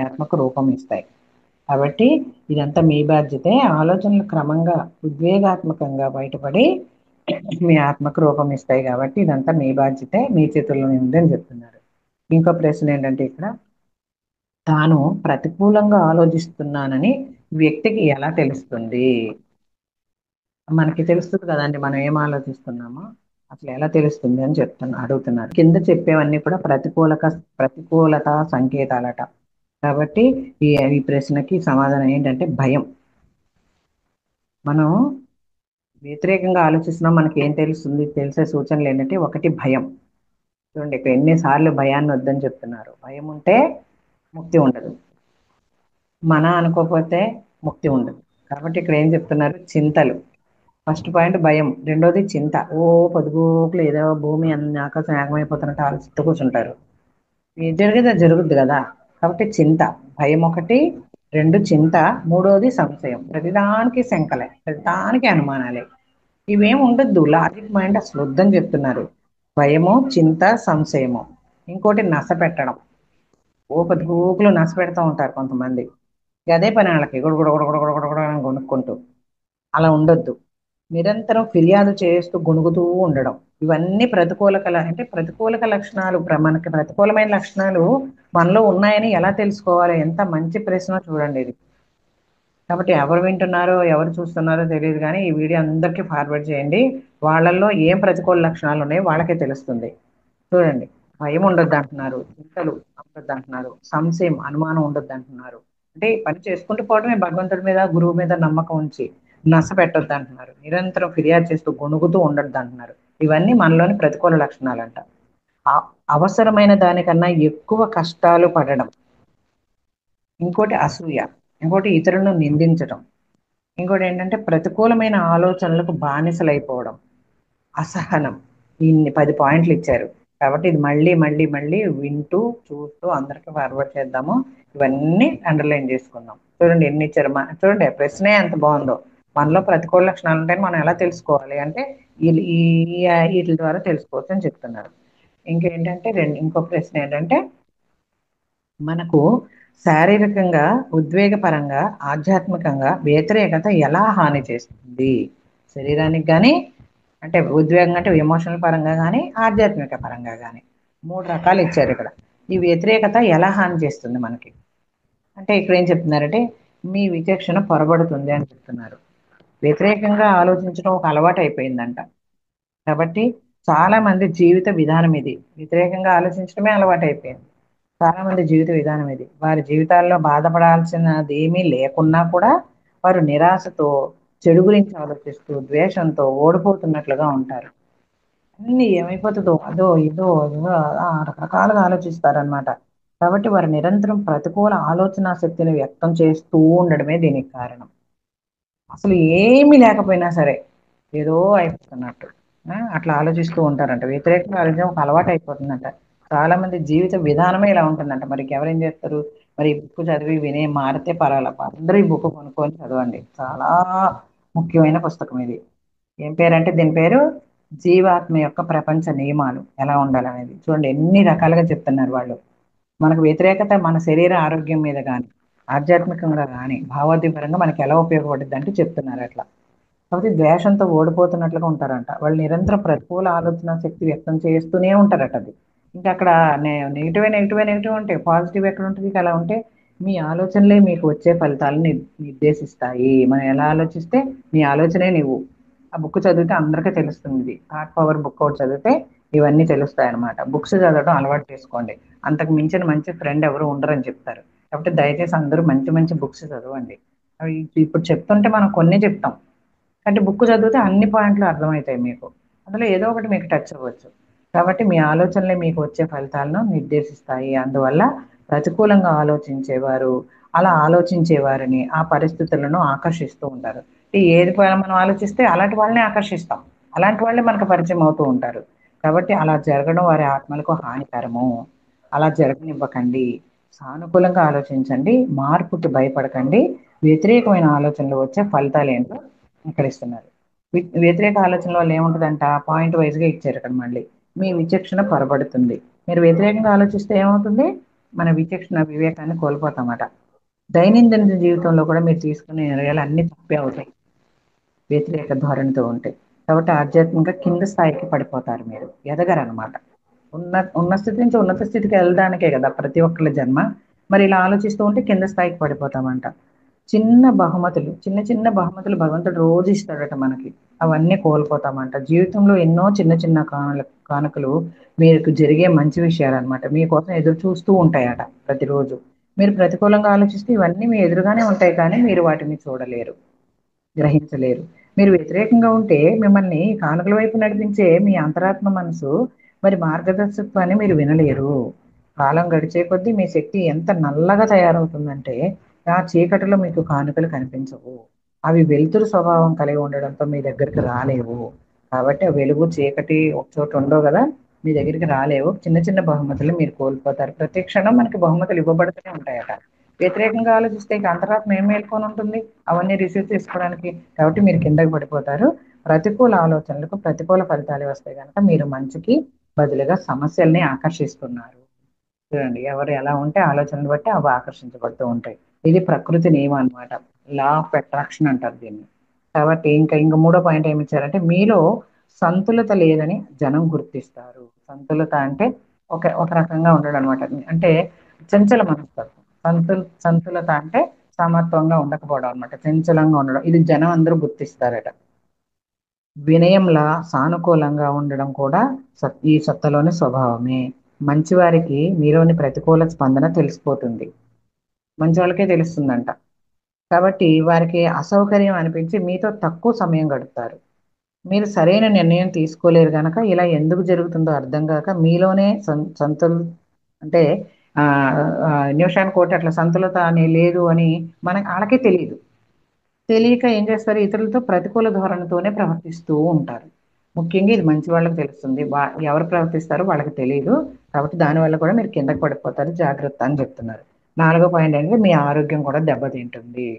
ఆత్మకు రూపం ఇస్తాయి. కాబట్టి ఇదంతా మీ బాధ్యతే. ఆలోచనలు క్రమంగా ఉద్వేగాత్మకంగా బయటపడి మీ ఆత్మకు రూపం ఇస్తాయి. కాబట్టి ఇదంతా మీ బాధ్యతే, మీ చేతుల్లోనే ఉంది అని చెప్తున్నారు. ఇంకో ప్రశ్న ఏంటంటే ఇక్కడ, తాను ప్రతికూలంగా ఆలోచిస్తున్నానని వ్యక్తికి ఎలా తెలుస్తుంది? మనకి తెలుస్తుంది కదండి మనం ఏం ఆలోచిస్తున్నామో. అసలు ఎలా తెలుస్తుంది అని అడుగుతున్నారు. కింద చెప్పేవన్నీ కూడా ప్రతికూలత సంకేతాలట. కాబట్టి ఈ ఈ ప్రశ్నకి సమాధానం ఏంటంటే భయం. మనం వ్యతిరేకంగా ఆలోచిస్తున్నాం, మనకి ఏం తెలుస్తుంది? తెలిసే సూచనలు ఏంటంటే, ఒకటి భయం. చూడండి ఇక్కడ ఎన్నిసార్లు భయాన్ని వద్దని చెప్తున్నారు. భయం ఉంటే ముక్తి ఉండదు, మన అనుకోకపోతే ముక్తి ఉండదు. కాబట్టి ఇక్కడ ఏం చెప్తున్నారు? చింతలు. ఫస్ట్ పాయింట్ భయం, రెండోది చింత. పొదుగుకులు ఏదో భూమి అన్ని ఆకాశం ఏకమైపోతున్నట్టు ఆలోచిస్తూ కూర్చుంటారు. ఏది జరిగేది అది జరుగుద్ది కదా. కాబట్టి చింత, భయం ఒకటి, రెండు చింత, మూడోది సంశయం. ప్రతిదానికి శంకలే, ప్రతిదానికి అనుమానాలే. ఇవేం ఉండద్దు, లాజిక్ మైండ్ అసలు వద్దని చెప్తున్నారు. భయము, చింత, సంశయము. ఇంకోటి నస పెట్టడం. పొద్దుగూకులు నస పెడతా ఉంటారు కొంతమంది. అదే పని వాళ్ళకి, గుడగుడ అని కొనుక్కుంటూ. అలా ఉండొద్దు. నిరంతరం ఫిర్యాదు చేస్తూ గొణుగుతూ ఉండడం. ఇవన్నీ ప్రతికూలక లక్షణాలు. మనకి ప్రతికూలమైన లక్షణాలు మనలో ఉన్నాయని ఎలా తెలుసుకోవాలి? ఎంత మంచి ప్రశ్న చూడండి ఇది. కాబట్టి ఎవరు వింటున్నారో ఎవరు చూస్తున్నారో తెలియదు, కానీ ఈ వీడియో అందరికీ ఫార్వర్డ్ చేయండి. వాళ్ళల్లో ఏం ప్రతికూల లక్షణాలు ఉన్నాయో వాళ్ళకే తెలుస్తుంది. చూడండి, భయం ఉండొద్దు అంటున్నారు, చింతలు ఉండొద్దు అంటున్నారు, సంశయం అనుమానం ఉండొద్దు అంటున్నారు. అంటే ఈ పని చేసుకుంటూ పోవడమే, భగవంతుడి మీద గురువు మీద నమ్మకం ఉంచి నస పెట్టొద్దు అంటున్నారు. నిరంతరం ఫిర్యాదు చేస్తూ గొణుగుతూ ఉండొద్దు అంటున్నారు. ఇవన్నీ మనలోని ప్రతికూల లక్షణాలు అంట. అవసరమైన దానికన్నా ఎక్కువ కష్టాలు పడడం. ఇంకోటి అసూయ. ఇంకోటి ఇతరులను నిందించడం. ఇంకోటి ఏంటంటే ప్రతికూలమైన ఆలోచనలకు బానిసలైపోవడం. అసహనం. ఇన్ని 10 పాయింట్లు ఇచ్చారు. కాబట్టి ఇది మళ్ళీ మళ్ళీ మళ్ళీ వింటూ చూస్తూ అందరికీ ఫార్వర్డ్ చేద్దాము. ఇవన్నీ అండర్లైన్ చేసుకుందాం. చూడండి ఎన్ని ఇచ్చారు. చూడండి ప్రశ్నే ఎంత బాగుందో. మనలో ప్రతికూల లక్షణాలు ఉంటాయని మనం ఎలా తెలుసుకోవాలి అంటే వీటి ద్వారా తెలుసుకోవచ్చు అని చెప్తున్నారు. ఇంకేంటంటే ఇంకో ప్రశ్న ఏంటంటే, మనకు శారీరకంగా, ఉద్వేగపరంగా, ఆధ్యాత్మికంగా వ్యతిరేకత ఎలా హాని చేస్తుంది? శరీరానికి కానీ, అంటే ఉద్వేగం అంటే ఎమోషనల్ పరంగా కానీ, ఆధ్యాత్మిక పరంగా కానీ 3 రకాలు ఇచ్చారు ఇక్కడ. ఈ వ్యతిరేకత ఎలా హాని చేస్తుంది మనకి అంటే, ఇక్కడ ఏం చెప్తున్నారంటే, మీ విచక్షణ పొరబడుతుంది అని చెప్తున్నారు. వ్యతిరేకంగా ఆలోచించడం ఒక అలవాటు అయిపోయిందంట. కాబట్టి చాలా మంది జీవిత విధానం ఇది. వ్యతిరేకంగా ఆలోచించడమే అలవాటు అయిపోయింది చాలా మంది జీవిత విధానం ఇది. వారి జీవితాల్లో బాధపడాల్సినది ఏమీ లేకున్నా కూడా వారు నిరాశతో, చెడు గురించి ఆలోచిస్తూ, ద్వేషంతో ఓడిపోతున్నట్లుగా ఉంటారు. అన్ని ఏమైపోతుందో అదో ఇదో ఇదో రకరకాలుగా ఆలోచిస్తారనమాట. కాబట్టి వారు నిరంతరం ప్రతికూల ఆలోచన శక్తిని వ్యక్తం చేస్తూ ఉండడమే దీనికి కారణం. అసలు ఏమీ లేకపోయినా సరే ఏదో అయిపోతున్నట్టు అట్లా ఆలోచిస్తూ ఉంటారంట. వ్యతిరేకంగా ఆలోచించడం ఒక అలవాటు అయిపోతుందంట. చాలా మంది జీవిత విధానమే ఇలా ఉంటుందంట. మరి ఎవరేం చేస్తారు? మరి ఈ బుక్ చదివి వినే మారితే పర్వాలేదు, అందరూ ఈ బుక్ కొనుక్కొని చదవండి. చాలా ముఖ్యమైన పుస్తకం ఇది. ఏం పేరంటే దీని పేరు జీవాత్మ యొక్క ప్రపంచ నియమాలు ఎలా ఉండాలనేది. చూడండి ఎన్ని రకాలుగా చెప్తున్నారు వాళ్ళు. మనకు వ్యతిరేకత మన శరీర ఆరోగ్యం మీద కానీ, ఆధ్యాత్మికంగా కానీ, భావోద్యపరంగా మనకి ఎలా ఉపయోగపడుద్ది అంటే చెప్తున్నారు అట్లా. కాబట్టి ద్వేషంతో ఓడిపోతున్నట్లుగా ఉంటారంట. వాళ్ళు నిరంతరం ప్రతికూల ఆలోచన శక్తి వ్యక్తం చేస్తూనే ఉంటారట అది. ఇంకా అక్కడ నెగిటివ్ ఉంటాయి. పాజిటివ్ ఎక్కడ ఉంటుంది? ఇక అలా ఉంటే మీ ఆలోచనలే మీకు వచ్చే ఫలితాలను నిర్దేశిస్తాయి. మనం ఎలా ఆలోచిస్తే మీ ఆలోచనే నువ్వు. ఆ బుక్ చదివితే అందరికీ తెలుస్తుంది. ఇది థాట్ పవర్ బుక్ ఒకటి చదివితే ఇవన్నీ తెలుస్తాయి అనమాట. బుక్స్ చదవడం అలవాటు చేసుకోండి. అంతకు మించిన మంచి ఫ్రెండ్ ఎవరు ఉండరని చెప్తారు. కాబట్టి దయచేసి అందరూ మంచి మంచి బుక్స్ చదవండి. అవి ఇప్పుడు చెప్తుంటే మనం కొన్ని చెప్తాం, అంటే బుక్ చదివితే అన్ని పాయింట్లు అర్థమవుతాయి మీకు. అందులో ఏదో ఒకటి మీకు టచ్ అవ్వచ్చు. కాబట్టి మీ ఆలోచనలే మీకు వచ్చే ఫలితాలను నిర్దేశిస్తాయి. అందువల్ల ప్రతికూలంగా ఆలోచించేవారు అలా ఆలోచించేవారిని ఆ పరిస్థితులను ఆకర్షిస్తూ ఉంటారు. ఏది మనం ఆలోచిస్తే అలాంటి వాళ్ళని ఆకర్షిస్తాం. అలాంటి వాళ్ళే మనకు పరిచయం అవుతూ ఉంటారు. కాబట్టి అలా జరగడం వారి ఆత్మలకు హానికరము. అలా జరగనివ్వకండి. సానుకూలంగా ఆలోచించండి. మార్పుకి భయపడకండి. వ్యతిరేకమైన ఆలోచనలు వచ్చే ఫలితాలు ఏంటో ఇక్కడ ఇస్తున్నారు. వ్యతిరేక ఆలోచన వల్ల ఏముంటుందంట? పాయింట్ వైజ్గా ఇచ్చారు ఇక్కడ మళ్ళీ. మీ విచక్షణ పొరబడుతుంది. మీరు వ్యతిరేకంగా ఆలోచిస్తే ఏమవుతుంది? మన విచక్షణ వివేకాన్ని కోల్పోతామట. దైనందిన జీవితంలో కూడా మీరు తీసుకునే నిర్ణయాలు అన్ని తప్పే అవుతాయి వ్యతిరేక ధోరణితో ఉంటే. కాబట్టి ఆధ్యాత్మికంగా కింద స్థాయికి పడిపోతారు, మీరు ఎదగరనమాట. ఉన్న స్థితి నుంచి ఉన్నత స్థితికి వెళ్ళడానికే కదా ప్రతి ఒక్కళ్ళ జన్మ. మరి ఇలా ఆలోచిస్తూ ఉంటే కింద స్థాయికి పడిపోతామంట. చిన్న చిన్న బహుమతులు భగవంతుడు రోజు ఇస్తాడట మనకి. అవన్నీ కోల్పోతామంట. జీవితంలో ఎన్నో చిన్న చిన్న కానుకలు మీకు జరిగే మంచి విషయాలు అనమాట. మీకోసం ఎదురు చూస్తూ ఉంటాయట ప్రతిరోజు. మీరు ప్రతికూలంగా ఆలోచిస్తే ఇవన్నీ మీ ఎదురుగానే ఉంటాయి, కానీ మీరు వాటిని చూడలేరు, గ్రహించలేరు. మీరు వ్యతిరేకంగా ఉంటే మిమ్మల్ని కానుకల వైపు నడిపించే మీ అంతరాత్మ మనసు మరి మార్గదర్శకత్వాన్ని మీరు వినలేరు. కాలం గడిచే కొద్దీ మీ శక్తి ఎంత నల్లగా తయారవుతుందంటే ఆ చీకటిలో మీకు కానుకలు కనిపించవు. అవి వెలుతురు స్వభావం కలిగి ఉండడంతో మీ దగ్గరికి రాలేవు. కాబట్టి ఆ వెలుగు చీకటి ఒక చోట ఉండవు కదా, మీ దగ్గరికి రాలేవు. చిన్న చిన్న బహుమతులు మీరు కోల్పోతారు. ప్రతి క్షణం మనకి బహుమతులు ఇవ్వబడుతూనే ఉంటాయట. వ్యతిరేకంగా ఆలోచిస్తే ఇక అంతరాత్మ ఏం మేల్కొని ఉంటుంది అవన్నీ రిసీవ్ చేసుకోవడానికి? కాబట్టి మీరు కిందకి పడిపోతారు. ప్రతికూల ఆలోచనలకు ప్రతికూల ఫలితాలు వస్తాయి కనుక మీరు మంచికి బదులుగా సమస్యల్ని ఆకర్షిస్తున్నారు. చూడండి, ఎవరు ఎలా ఉంటే ఆలోచనలు బట్టి అవి ఆకర్షించబడుతూ ఉంటాయి. ఇది ప్రకృతి నియమం అనమాట. లా ఆఫ్ అట్రాక్షన్ అంటారు దీన్ని. కాబట్టి ఇంకా మూడో పాయింట్ ఏమి ఇచ్చారంటే మీలో సంతులత లేదని జనం గుర్తిస్తారు. సంతులత అంటే ఒక రకంగా ఉండడం అనమాట. అంటే చంచల మనస్తత్వం. సంతులత అంటే సమత్వంగా ఉండకపోవడం అనమాట, చంచలంగా ఉండడం. ఇది జనం అందరూ గుర్తిస్తారట. వినయంలా సానుకూలంగా ఉండడం కూడా ఈ సత్తలోని స్వభావమే. మంచివారికి మీలోని ప్రతికూల స్పందన తెలిసిపోతుంది. మంచి వాళ్ళకే తెలుస్తుందంట. కాబట్టి వారికి అసౌకర్యం అనిపించి మీతో తక్కువ సమయం గడుపుతారు. మీరు సరైన నిర్ణయం తీసుకోలేరు గనక ఇలా ఎందుకు జరుగుతుందో అర్థం కాక మీలోనే సంతులు అంటే ఆ నిమిషానికి ఒకటి అట్లా సంతులత అని లేదు అని వాళ్ళకే తెలియదు. తెలియక ఏం చేస్తారు? ఇతరులతో ప్రతికూల ధోరణితోనే ప్రవర్తిస్తూ ఉంటారు. ముఖ్యంగా ఇది మంచి వాళ్ళకి తెలుస్తుంది. ఎవరు ప్రవర్తిస్తారో వాళ్ళకి తెలియదు. కాబట్టి దానివల్ల కూడా మీరు కిందకి పడిపోతారు, జాగ్రత్త అని చెప్తున్నారు. నాలుగో పాయింట్ ఏంటంటే మీ ఆరోగ్యం కూడా దెబ్బతింటుంది.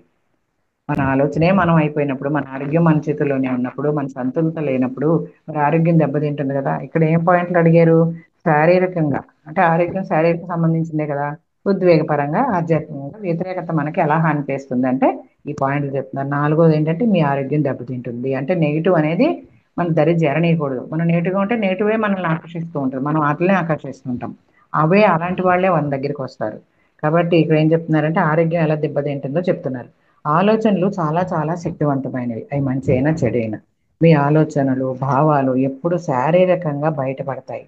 మన ఆలోచనే మనం అయిపోయినప్పుడు, మన ఆరోగ్యం మన చేతుల్లోనే ఉన్నప్పుడు, మన సంతులత లేనప్పుడు మరి ఆరోగ్యం దెబ్బతింటుంది కదా. ఇక్కడ ఏం పాయింట్లు అడిగారు? శారీరకంగా అంటే ఆరోగ్యం శారీరక సంబంధించిందే కదా. ఉద్వేగపరంగా ఆధ్యాత్మికంగా వ్యతిరేకత మనకి ఎలా హాని చేస్తుంది అంటే ఈ పాయింట్లు చెప్తున్నారు. నాలుగోది ఏంటంటే మీ ఆరోగ్యం దెబ్బతింటుంది. అంటే నెగిటివ్ అనేది మన దరి చేరనీయకూడదు. మనం నెగిటివ్గా ఉంటే నెగిటివే మనల్ని ఆకర్షిస్తూ ఉంటుంది. మనం వాటినే ఆకర్షిస్తుంటాం. అవే అలాంటి వాళ్ళే మన దగ్గరికి వస్తారు. కాబట్టి ఇక్కడ ఏం చెప్తున్నారంటే ఆరోగ్యం ఎలా దెబ్బతింటుందో చెప్తున్నారు. ఆలోచనలు చాలా చాలా శక్తివంతమైనవి, అవి మంచి అయినా చెడైనా. మీ ఆలోచనలు భావాలు ఎప్పుడు శారీరకంగా బయటపడతాయి.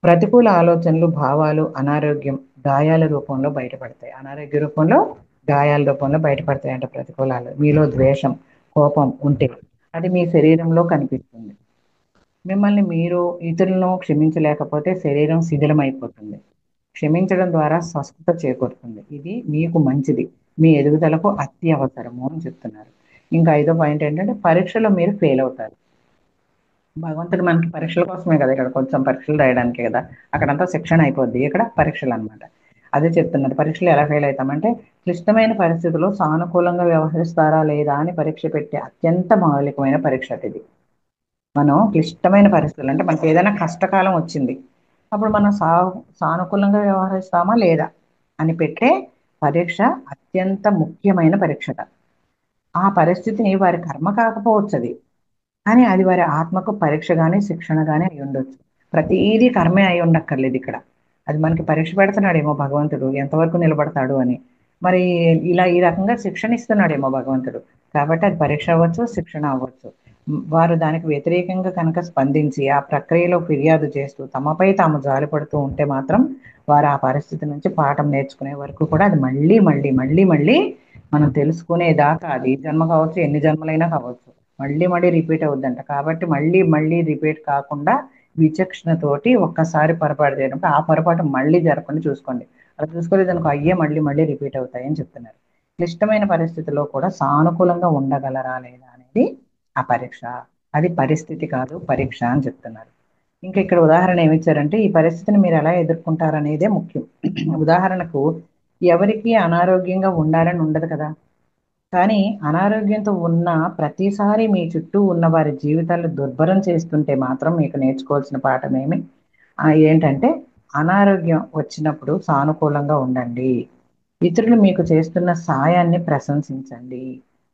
ప్రతికూల ఆలోచనలు భావాలు అనారోగ్యం గాయాల రూపంలో బయటపడతాయి. అనారోగ్య రూపంలో గాయాల రూపంలో బయటపడతాయి అంటే ప్రతికూలాలు. మీలో ద్వేషం కోపం ఉంటే అది మీ శరీరంలో కనిపిస్తుంది. మిమ్మల్ని మీరు ఇతరులను క్షమించలేకపోతే శరీరం శిథిలమైపోతుంది. క్షమించడం ద్వారా స్వస్థత చేకూరుతుంది. ఇది మీకు మంచిది. మీ ఎదుగుదలకు అత్యవసరము అని చెప్తున్నారు. ఇంకా ఐదో పాయింట్ ఏంటంటే పరీక్షలో మీరు ఫెయిల్ అవుతారు. భగవంతుడు మనకి పరీక్షల కోసమే కదా, ఇక్కడ కొంచెం పరీక్షలు రాయడానికే కదా, అక్కడంతా శిక్షణ అయిపోద్ది, ఇక్కడ పరీక్షలు అన్నమాట. అదే చెప్తున్నారు, పరీక్షలు ఎలా ఫెయిల్ అవుతామంటే క్లిష్టమైన పరిస్థితుల్లో సానుకూలంగా వ్యవహరిస్తారా లేదా అని పరీక్ష పెట్టే అత్యంత మౌలికమైన పరీక్ష ఇది. మనం క్లిష్టమైన పరిస్థితులు అంటే మనకి ఏదైనా కష్టకాలం వచ్చింది, అప్పుడు మనం సానుకూలంగా వ్యవహరిస్తామా లేదా అని పెట్టే పరీక్ష అత్యంత ముఖ్యమైన పరీక్షట. ఆ పరిస్థితిని వారి కర్మ కాకపోవచ్చు అది, కానీ అది వారి ఆత్మకు పరీక్ష కానీ శిక్షణ కానీ అయి ఉండొచ్చు. ప్రతిదీ కర్మే అయి ఉండక్కర్లేదు ఇక్కడ. అది మనకి పరీక్ష పెడుతున్నాడేమో భగవంతుడు, ఎంతవరకు నిలబడతాడు అని. మరి ఇలా ఈ రకంగా శిక్షణ ఇస్తున్నాడేమో భగవంతుడు, కాబట్టి అది పరీక్ష అవ్వచ్చు, శిక్షణ అవ్వచ్చు. వారు దానికి వ్యతిరేకంగా కనుక స్పందించి ఆ ప్రక్రియలో ఫిర్యాదు చేస్తూ తమపై తాము జాలిపడుతూ ఉంటే మాత్రం వారు ఆ పరిస్థితి నుంచి పాఠం నేర్చుకునే వరకు కూడా అది మళ్ళీ మళ్ళీ మళ్ళీ మళ్ళీ మనం తెలుసుకునేదాకా, అది ఈ జన్మ కావచ్చు, ఎన్ని జన్మలైనా కావచ్చు, మళ్ళీ మళ్ళీ రిపీట్ అవుద్దంట. కాబట్టి మళ్ళీ మళ్ళీ రిపీట్ కాకుండా విచక్షణతోటి ఒక్కసారి పొరపాటు చేయడం, ఆ పొరపాటు మళ్ళీ జరగకుండా చూసుకోండి. అలా చూసుకోలేదు అనుకో, అయ్యే మళ్ళీ మళ్ళీ రిపీట్ అవుతాయని చెప్తున్నారు. క్లిష్టమైన పరిస్థితుల్లో కూడా సానుకూలంగా ఉండగలరా లేదా అనేది ఆ పరీక్ష. అది పరిస్థితి కాదు, పరీక్ష అని చెప్తున్నారు. ఇంకా ఇక్కడ ఉదాహరణ ఏమిచ్చారంటే ఈ పరిస్థితిని మీరు ఎలా ఎదుర్కొంటారనేదే ముఖ్యం. ఉదాహరణకు, ఎవరికి అనారోగ్యంగా ఉండాలని ఉండదు కదా, కానీ అనారోగ్యంతో ఉన్న ప్రతిసారి మీ చుట్టూ ఉన్న వారి జీవితాలు దుర్భరం చేస్తుంటే మాత్రం మీకు నేర్చుకోవాల్సిన పాఠం ఏంటంటే అనారోగ్యం వచ్చినప్పుడు సానుకూలంగా ఉండండి. ఇతరులు మీకు చేస్తున్న సాయాన్ని ప్రశంసించండి.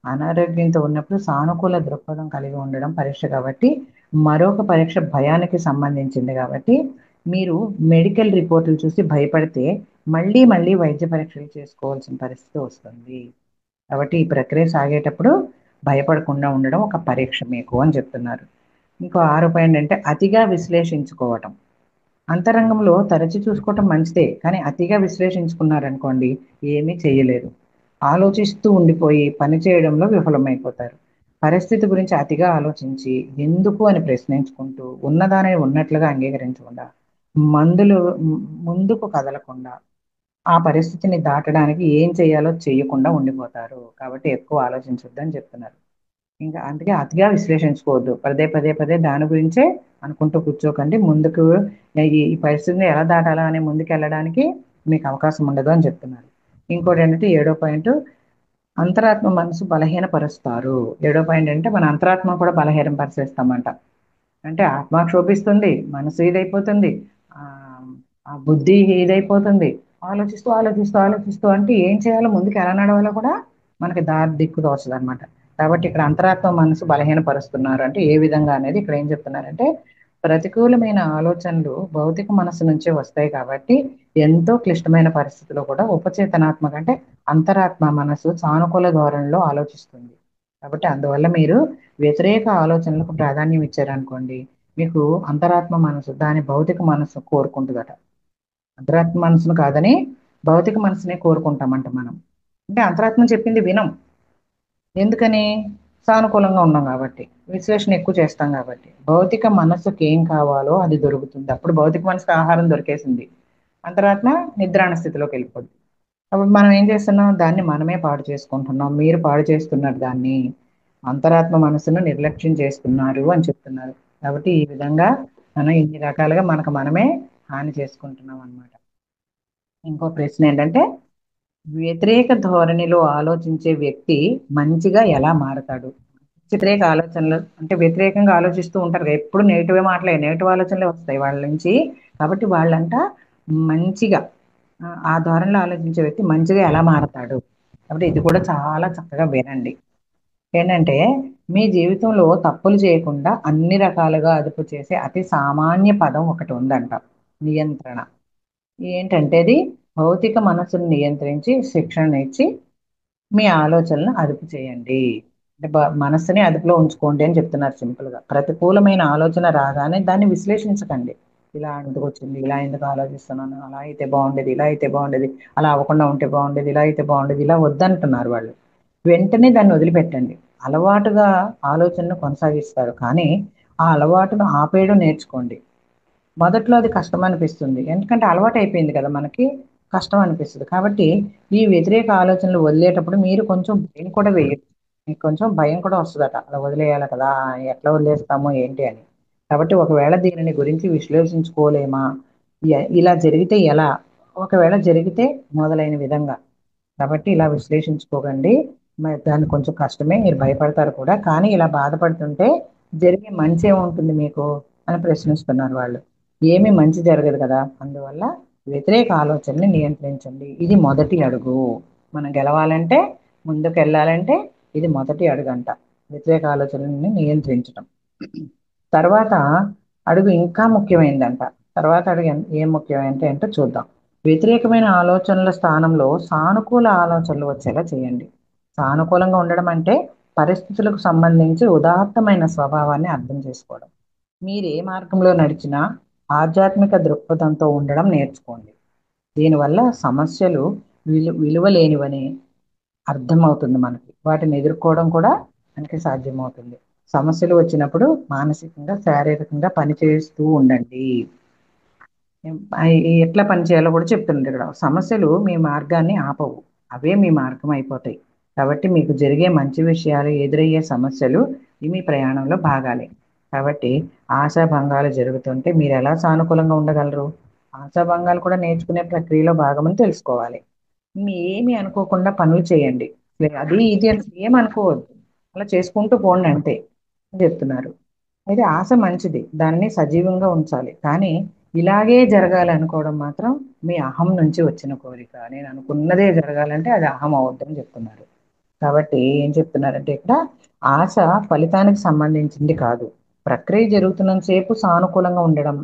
అనారోగ్యంతో ఉన్నప్పుడు సానుకూల దృక్పథం కలిగి ఉండడం పరీక్ష కాబట్టి, మరొక పరీక్ష భయానికి సంబంధించింది కాబట్టి, మీరు మెడికల్ రిపోర్టులు చూసి భయపడితే మళ్ళీ మళ్ళీ వైద్య పరీక్షలు చేసుకోవాల్సిన పరిస్థితి వస్తుంది. కాబట్టి ఈ ప్రక్రియ సాగేటప్పుడు భయపడకుండా ఉండడం ఒక పరీక్ష మీకు అని చెప్తున్నారు. ఇంకో 6 పాయింట్ అంటే అతిగా విశ్లేషించుకోవటం. అంతరంగంలో తరచి చూసుకోవటం మంచిదే, కానీ అతిగా విశ్లేషించుకున్నారనుకోండి ఏమీ చేయలేరు. ఆలోచిస్తూ ఉండిపోయి పని చేయడంలో విఫలమైపోతారు. పరిస్థితి గురించి అతిగా ఆలోచించి ఎందుకు అని ప్రశ్నించుకుంటూ ఉన్నదానిని ఉన్నట్లుగా అంగీకరించకుండా మందులు ముందుకు కదలకుండా ఆ పరిస్థితిని దాటడానికి ఏం చేయాలో చేయకుండా ఉండిపోతారు. కాబట్టి ఎక్కువ ఆలోచించొద్దని చెప్తున్నారు. ఇంకా అందుకే అతిగా విశ్లేషించుకోవద్దు. పదే పదే పదే దాని గురించే అనుకుంటూ కూర్చోకండి. ముందుకు ఈ పరిస్థితిని ఎలా దాటాలా అని ముందుకు వెళ్ళడానికి మీకు అవకాశం ఉండదు అని చెప్తున్నారు. ఇంకోటి ఏంటంటే 7వ పాయింట్, అంతరాత్మ మనసు బలహీనపరుస్తారు. 7వ పాయింట్ అంటే మన అంతరాత్మ కూడా బలహీనపరిచేస్తామంట. అంటే ఆత్మ క్షోభిస్తుంది, మనసు ఇదైపోతుంది, ఆ ఆ బుద్ధి ఇదైపోతుంది. ఆలోచిస్తూ ఆలోచిస్తూ ఆలోచిస్తూ అంటే ఏం చేయాలో, ముందుకు ఎలా నడవాలో కూడా మనకి దారి దిక్కు తోచదు అనమాట. కాబట్టి ఇక్కడ అంతరాత్మ మనసు బలహీనపరుస్తున్నారు అంటే ఏ విధంగా అనేది ఇక్కడ ఏం చెప్తున్నారంటే, ప్రతికూలమైన ఆలోచనలు భౌతిక మనసు నుంచే వస్తాయి కాబట్టి ఎంతో క్లిష్టమైన పరిస్థితిలో కూడా ఉపచేతనాత్మక అంటే అంతరాత్మ మనసు సానుకూల ధోరణిలో ఆలోచిస్తుంది. కాబట్టి అందువల్ల మీరు వ్యతిరేక ఆలోచనలకు ప్రాధాన్యం ఇచ్చారనుకోండి, మీకు అంతరాత్మ మనసు దాని భౌతిక మనసు కోరుకుంటుందట. అంతరాత్మ మనసును కాదని భౌతిక మనసునే కోరుకుంటామంట మనం. అంటే అంతరాత్మ చెప్పింది వినం. ఎందుకని? సానుకూలంగా ఉన్నాం కాబట్టి, విశ్లేషణ ఎక్కువ చేస్తాం కాబట్టి. భౌతిక మనసుకి ఏం కావాలో అది దొరుకుతుంది. అప్పుడు భౌతిక మనసుకి ఆహారం దొరికేసింది, అంతరాత్మ నిద్రాణ స్థితిలోకి వెళ్ళిపోద్ది. అప్పుడు మనం ఏం చేస్తున్నాం? దాన్ని మనమే పాడు చేసుకుంటున్నాం. మీరు పాడు చేస్తున్నారు దాన్ని, అంతరాత్మ మనసును నిర్లక్ష్యం చేస్తున్నారు అని చెప్తున్నారు. కాబట్టి ఈ విధంగా మనం ఇన్ని రకాలుగా మనకు మనమే హాని చేసుకుంటున్నాం అన్నమాట. ఇంకో ప్రశ్న ఏంటంటే, వ్యతిరేక ధోరణిలో ఆలోచించే వ్యక్తి మంచిగా ఎలా మారతాడు? వ్యతిరేక ఆలోచనలు అంటే వ్యతిరేకంగా ఆలోచిస్తూ ఉంటారు కదా, ఎప్పుడు నెగిటివ్ ఆలోచనలే వస్తాయి వాళ్ళ నుంచి. కాబట్టి వాళ్ళంట మంచిగా ఆ ధోరణిలో ఆలోచించే వ్యక్తి మంచిగా ఎలా మారతాడు? కాబట్టి ఇది కూడా చాలా చక్కగా వినండి. ఏంటంటే, మీ జీవితంలో తప్పులు చేయకుండా అన్ని రకాలుగా అదుపు చేసే అతి సామాన్య పదం ఒకటి ఉందంట: నియంత్రణ. ఏంటంటే అది భౌతిక మనసును నియంత్రించి శిక్షణ ఇచ్చి మీ ఆలోచనలను అదుపు చేయండి. అంటే మనస్సుని అదుపులో ఉంచుకోండి అని చెప్తున్నారు సింపుల్ గా. ప్రతికూలమైన ఆలోచన రాగానే దాన్ని విశ్లేషించకండి. ఇలా ఎందుకు వచ్చింది, ఇలా ఎందుకు ఆలోచిస్తున్నాను, అలా అయితే బాగుండేది, ఇలా అయితే బాగుండేది, అలా అవ్వకుండా ఉంటే బాగుండేది, ఇలా అయితే బాగుండేది, ఇలా వద్దంటున్నారు వాళ్ళు. వెంటనే దాన్ని వదిలిపెట్టండి. అలవాటుగా ఆలోచనను కొనసాగిస్తారు, కానీ ఆ అలవాటును ఆపేయడం నేర్చుకోండి. మొదట్లో అది కష్టం అనిపిస్తుంది, ఎందుకంటే అలవాటు అయిపోయింది కదా మనకి, కష్టం అనిపిస్తుంది. కాబట్టి ఈ వ్యతిరేక ఆలోచనలు వదిలేటప్పుడు మీరు కొంచెం భయం కూడా వేయచ్చు. మీకు కొంచెం భయం కూడా వస్తుందట, అలా వదిలేయాలి కదా, ఎట్లా వదిలేస్తామో ఏంటి అని. కాబట్టి ఒకవేళ దీనిని గురించి విశ్లేషించుకోలేమా, ఇలా జరిగితే ఎలా, ఒకవేళ జరిగితే మొదలైన విధంగా. కాబట్టి ఇలా విశ్లేషించుకోకండి. మరి దాన్ని కొంచెం కష్టమే, మీరు భయపడతారు కూడా, కానీ ఇలా బాధపడుతుంటే జరిగే మంచి ఏముంటుంది మీకు అని ప్రశ్నిస్తున్నారు వాళ్ళు. ఏమీ మంచి జరగదు కదా. అందువల్ల వ్యతిరేక ఆలోచనని నియంత్రించండి. ఇది మొదటి అడుగు. మనం గెలవాలంటే, ముందుకు వెళ్ళాలంటే ఇది మొదటి అడుగు అంట, వ్యతిరేక ఆలోచనని నియంత్రించడం. తర్వాత అడుగు ఇంకా ముఖ్యమైనదంట. తర్వాత అడుగు ఏం ముఖ్యమైనది అంటే చూద్దాం. వ్యతిరేకమైన ఆలోచనల స్థానంలో సానుకూల ఆలోచనలు వచ్చేలా చేయండి. సానుకూలంగా ఉండడం అంటే పరిస్థితులకు సంబంధించి ఉదాత్తమైన స్వభావాన్ని అర్థం చేసుకోవడం. మీరు ఏ మార్గంలో నడిచినా ఆధ్యాత్మిక దృక్పథంతో ఉండడం నేర్చుకోండి. దీనివల్ల సమస్యలు విలువ లేనివని అర్థమవుతుంది మనకి. వాటిని ఎదుర్కోవడం కూడా మనకి సాధ్యమవుతుంది. సమస్యలు వచ్చినప్పుడు మానసికంగా, శారీరకంగా పనిచేస్తూ ఉండండి. ఎట్లా పని చేయాలో కూడా చెప్తుంది ఇక్కడ. సమస్యలు మీ మార్గాన్ని ఆపవు, అవే మీ మార్గం అయిపోతాయి. కాబట్టి మీకు జరిగే మంచి విషయాలు, ఎదురయ్యే సమస్యలు ఇవి మీ ప్రయాణంలో భాగాలే. కాబట్టి ఆశాభంగాలు జరుగుతుంటే మీరు ఎలా సానుకూలంగా ఉండగలరు? ఆశాభంగాలు కూడా నేర్చుకునే ప్రక్రియలో భాగమని తెలుసుకోవాలి. మీ ఏమి అనుకోకుండా పనులు చేయండి. అది ఇది అని ఏం అనుకోవద్దు, అలా చేసుకుంటూ పోండి అంతే అని చెప్తున్నారు. అయితే ఆశ మంచిది, దాన్ని సజీవంగా ఉంచాలి. కానీ ఇలాగే జరగాలి అనుకోవడం మాత్రం మీ అహం నుంచి వచ్చిన కోరిక. నేను అనుకున్నదే జరగాలంటే అది అహం అవద్దని చెప్తున్నారు. కాబట్టి ఏం చెప్తున్నారంటే ఇక్కడ, ఆశ ఫలితానికి సంబంధించింది కాదు. ప్రక్రియ జరుగుతున్నంతసేపు సానుకూలంగా ఉండడం,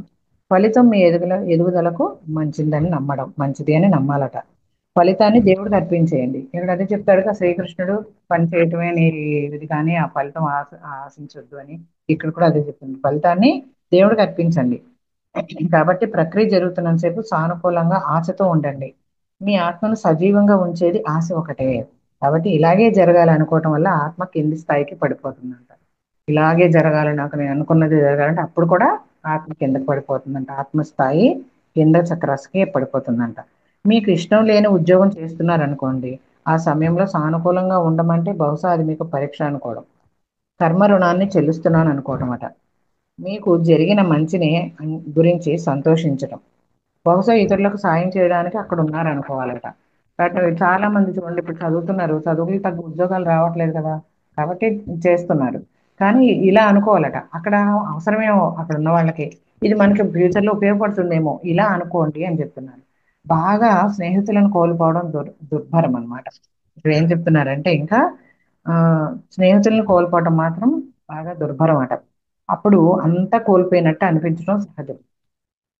ఫలితం మీ ఎదుగుదలకు మంచిది అని నమ్మాలట. ఫలితాన్ని దేవుడికి అర్పించేయండి. ఇక్కడ అదే చెప్తాడు కదా శ్రీకృష్ణుడు, పని చేయటమే నీ ఇది కానీ ఆ ఫలితం ఆశించొద్దు అని. ఇక్కడ కూడా అదే చెప్తుంది, ఫలితాన్ని దేవుడికి అర్పించండి. కాబట్టి ప్రక్రియ జరుగుతున్నంతసేపు సానుకూలంగా ఆశతో ఉండండి. మీ ఆత్మను సజీవంగా ఉంచేది ఆశ ఒకటే. కాబట్టి ఇలాగే జరగాలి అనుకోవటం వల్ల ఆత్మ కింది స్థాయికి పడిపోతుందంట. ఇలాగే జరగాలి, నాకు నేను అనుకున్నది జరగాలంటే అప్పుడు కూడా ఆత్మ కిందకి పడిపోతుందంట. ఆత్మస్థాయి కింద చక్రాసకి పడిపోతుందంట. మీకు ఇష్టం లేని ఉద్యోగం చేస్తున్నారనుకోండి, ఆ సమయంలో సానుకూలంగా ఉండమంటే బహుశా అది మీకు పరీక్ష అనుకోవడం, కర్మ రుణాన్ని చెల్లిస్తున్నాను అనుకోవడం అట. మీకు జరిగిన మంచిని గురించి సంతోషించడం, బహుశా ఇతరులకు సాయం చేయడానికి అక్కడ ఉన్నారనుకోవాలట. బట్ చాలా మంది చూడండి, ఇప్పుడు చదువుతున్నారు, చదువులు తగ్గ ఉద్యోగాలు రావట్లేదు కదా, కాబట్టి చేస్తున్నారు. కానీ ఇలా అనుకోవాలట, అక్కడ అవసరమేమో అక్కడ ఉన్న వాళ్ళకి, ఇది మనకి ఫ్యూచర్లో ఉపయోగపడుతుందేమో, ఇలా అనుకోండి అని చెప్తున్నారు. బాగా స్నేహితులను కోల్పోవడం దుర్భరం అన్నమాట. ఇక్కడ ఏం చెప్తున్నారంటే ఇంకా, ఆ స్నేహితులను కోల్పోవడం మాత్రం బాగా దుర్భరం అట. అప్పుడు అంతా కోల్పోయినట్టు అనిపించడం సహజం.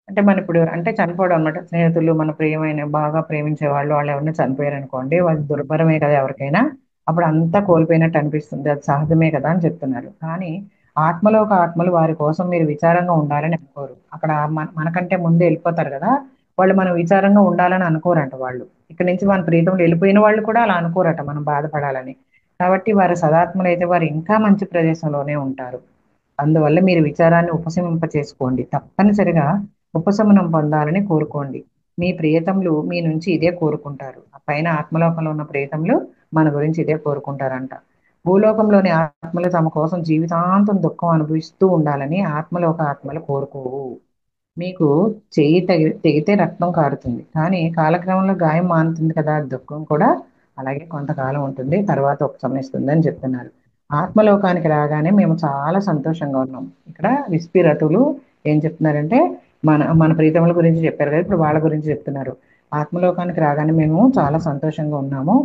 అంటే మన ఇప్పుడు అంటే చనిపోవడం అనమాట. స్నేహితులు, మన ప్రియమైన బాగా ప్రేమించే వాళ్ళు ఎవరైనా చనిపోయారు అనుకోండి, వాళ్ళు దుర్భరమే కదా ఎవరికైనా. అప్పుడు అంతా కోల్పోయినట్టు అనిపిస్తుంది, అది సహజమే కదా అని చెప్తున్నారు. కానీ ఆత్మలో ఒక ఆత్మలు వారి కోసం మీరు విచారంగా ఉండాలని అనుకోరు. అక్కడ మనకంటే ముందే వెళ్ళిపోతారు కదా, వాళ్ళు మనం విచారంగా ఉండాలని అనుకోరంట. వాళ్ళు ఇక్కడ నుంచి మన ప్రీతంలో వెళ్ళిపోయిన వాళ్ళు కూడా అలా అనుకోరట, మనం బాధపడాలని. కాబట్టి వారి సదాత్మలు అయితే వారు ఇంకా మంచి ప్రదేశంలోనే ఉంటారు. అందువల్ల మీరు విచారాన్ని ఉపశమింప చేసుకోండి. తప్పనిసరిగా ఉపశమనం పొందాలని కోరుకోండి. మీ ప్రియతములు మీ నుంచి ఇదే కోరుకుంటారు. ఆ పైన ఆత్మలోకంలో ఉన్న ప్రియతములు మన గురించి ఇదే కోరుకుంటారంట. భూలోకంలోని ఆత్మలు తమ కోసం జీవితాంతం దుఃఖం అనుభవిస్తూ ఉండాలని ఆత్మలోక ఆత్మలు కోరుకోవు. మీకు చెయ్యి తెగితే రక్తం కారుతుంది, కానీ కాలక్రమంలో గాయం మానుతుంది కదా, దుఃఖం కూడా అలాగే కొంతకాలం ఉంటుంది, తర్వాత ఉపశమిస్తుంది అని చెప్తున్నారు. ఆత్మలోకానికి రాగానే మేము చాలా సంతోషంగా ఉన్నాం. ఇక్కడ విస్పిరతులు ఏం చెప్తున్నారంటే, మన మన ప్రీతముల గురించి చెప్పారు కదా, ఇప్పుడు వాళ్ళ గురించి చెప్తున్నారు. ఆత్మలోకానికి రాగానే మేము చాలా సంతోషంగా ఉన్నాము,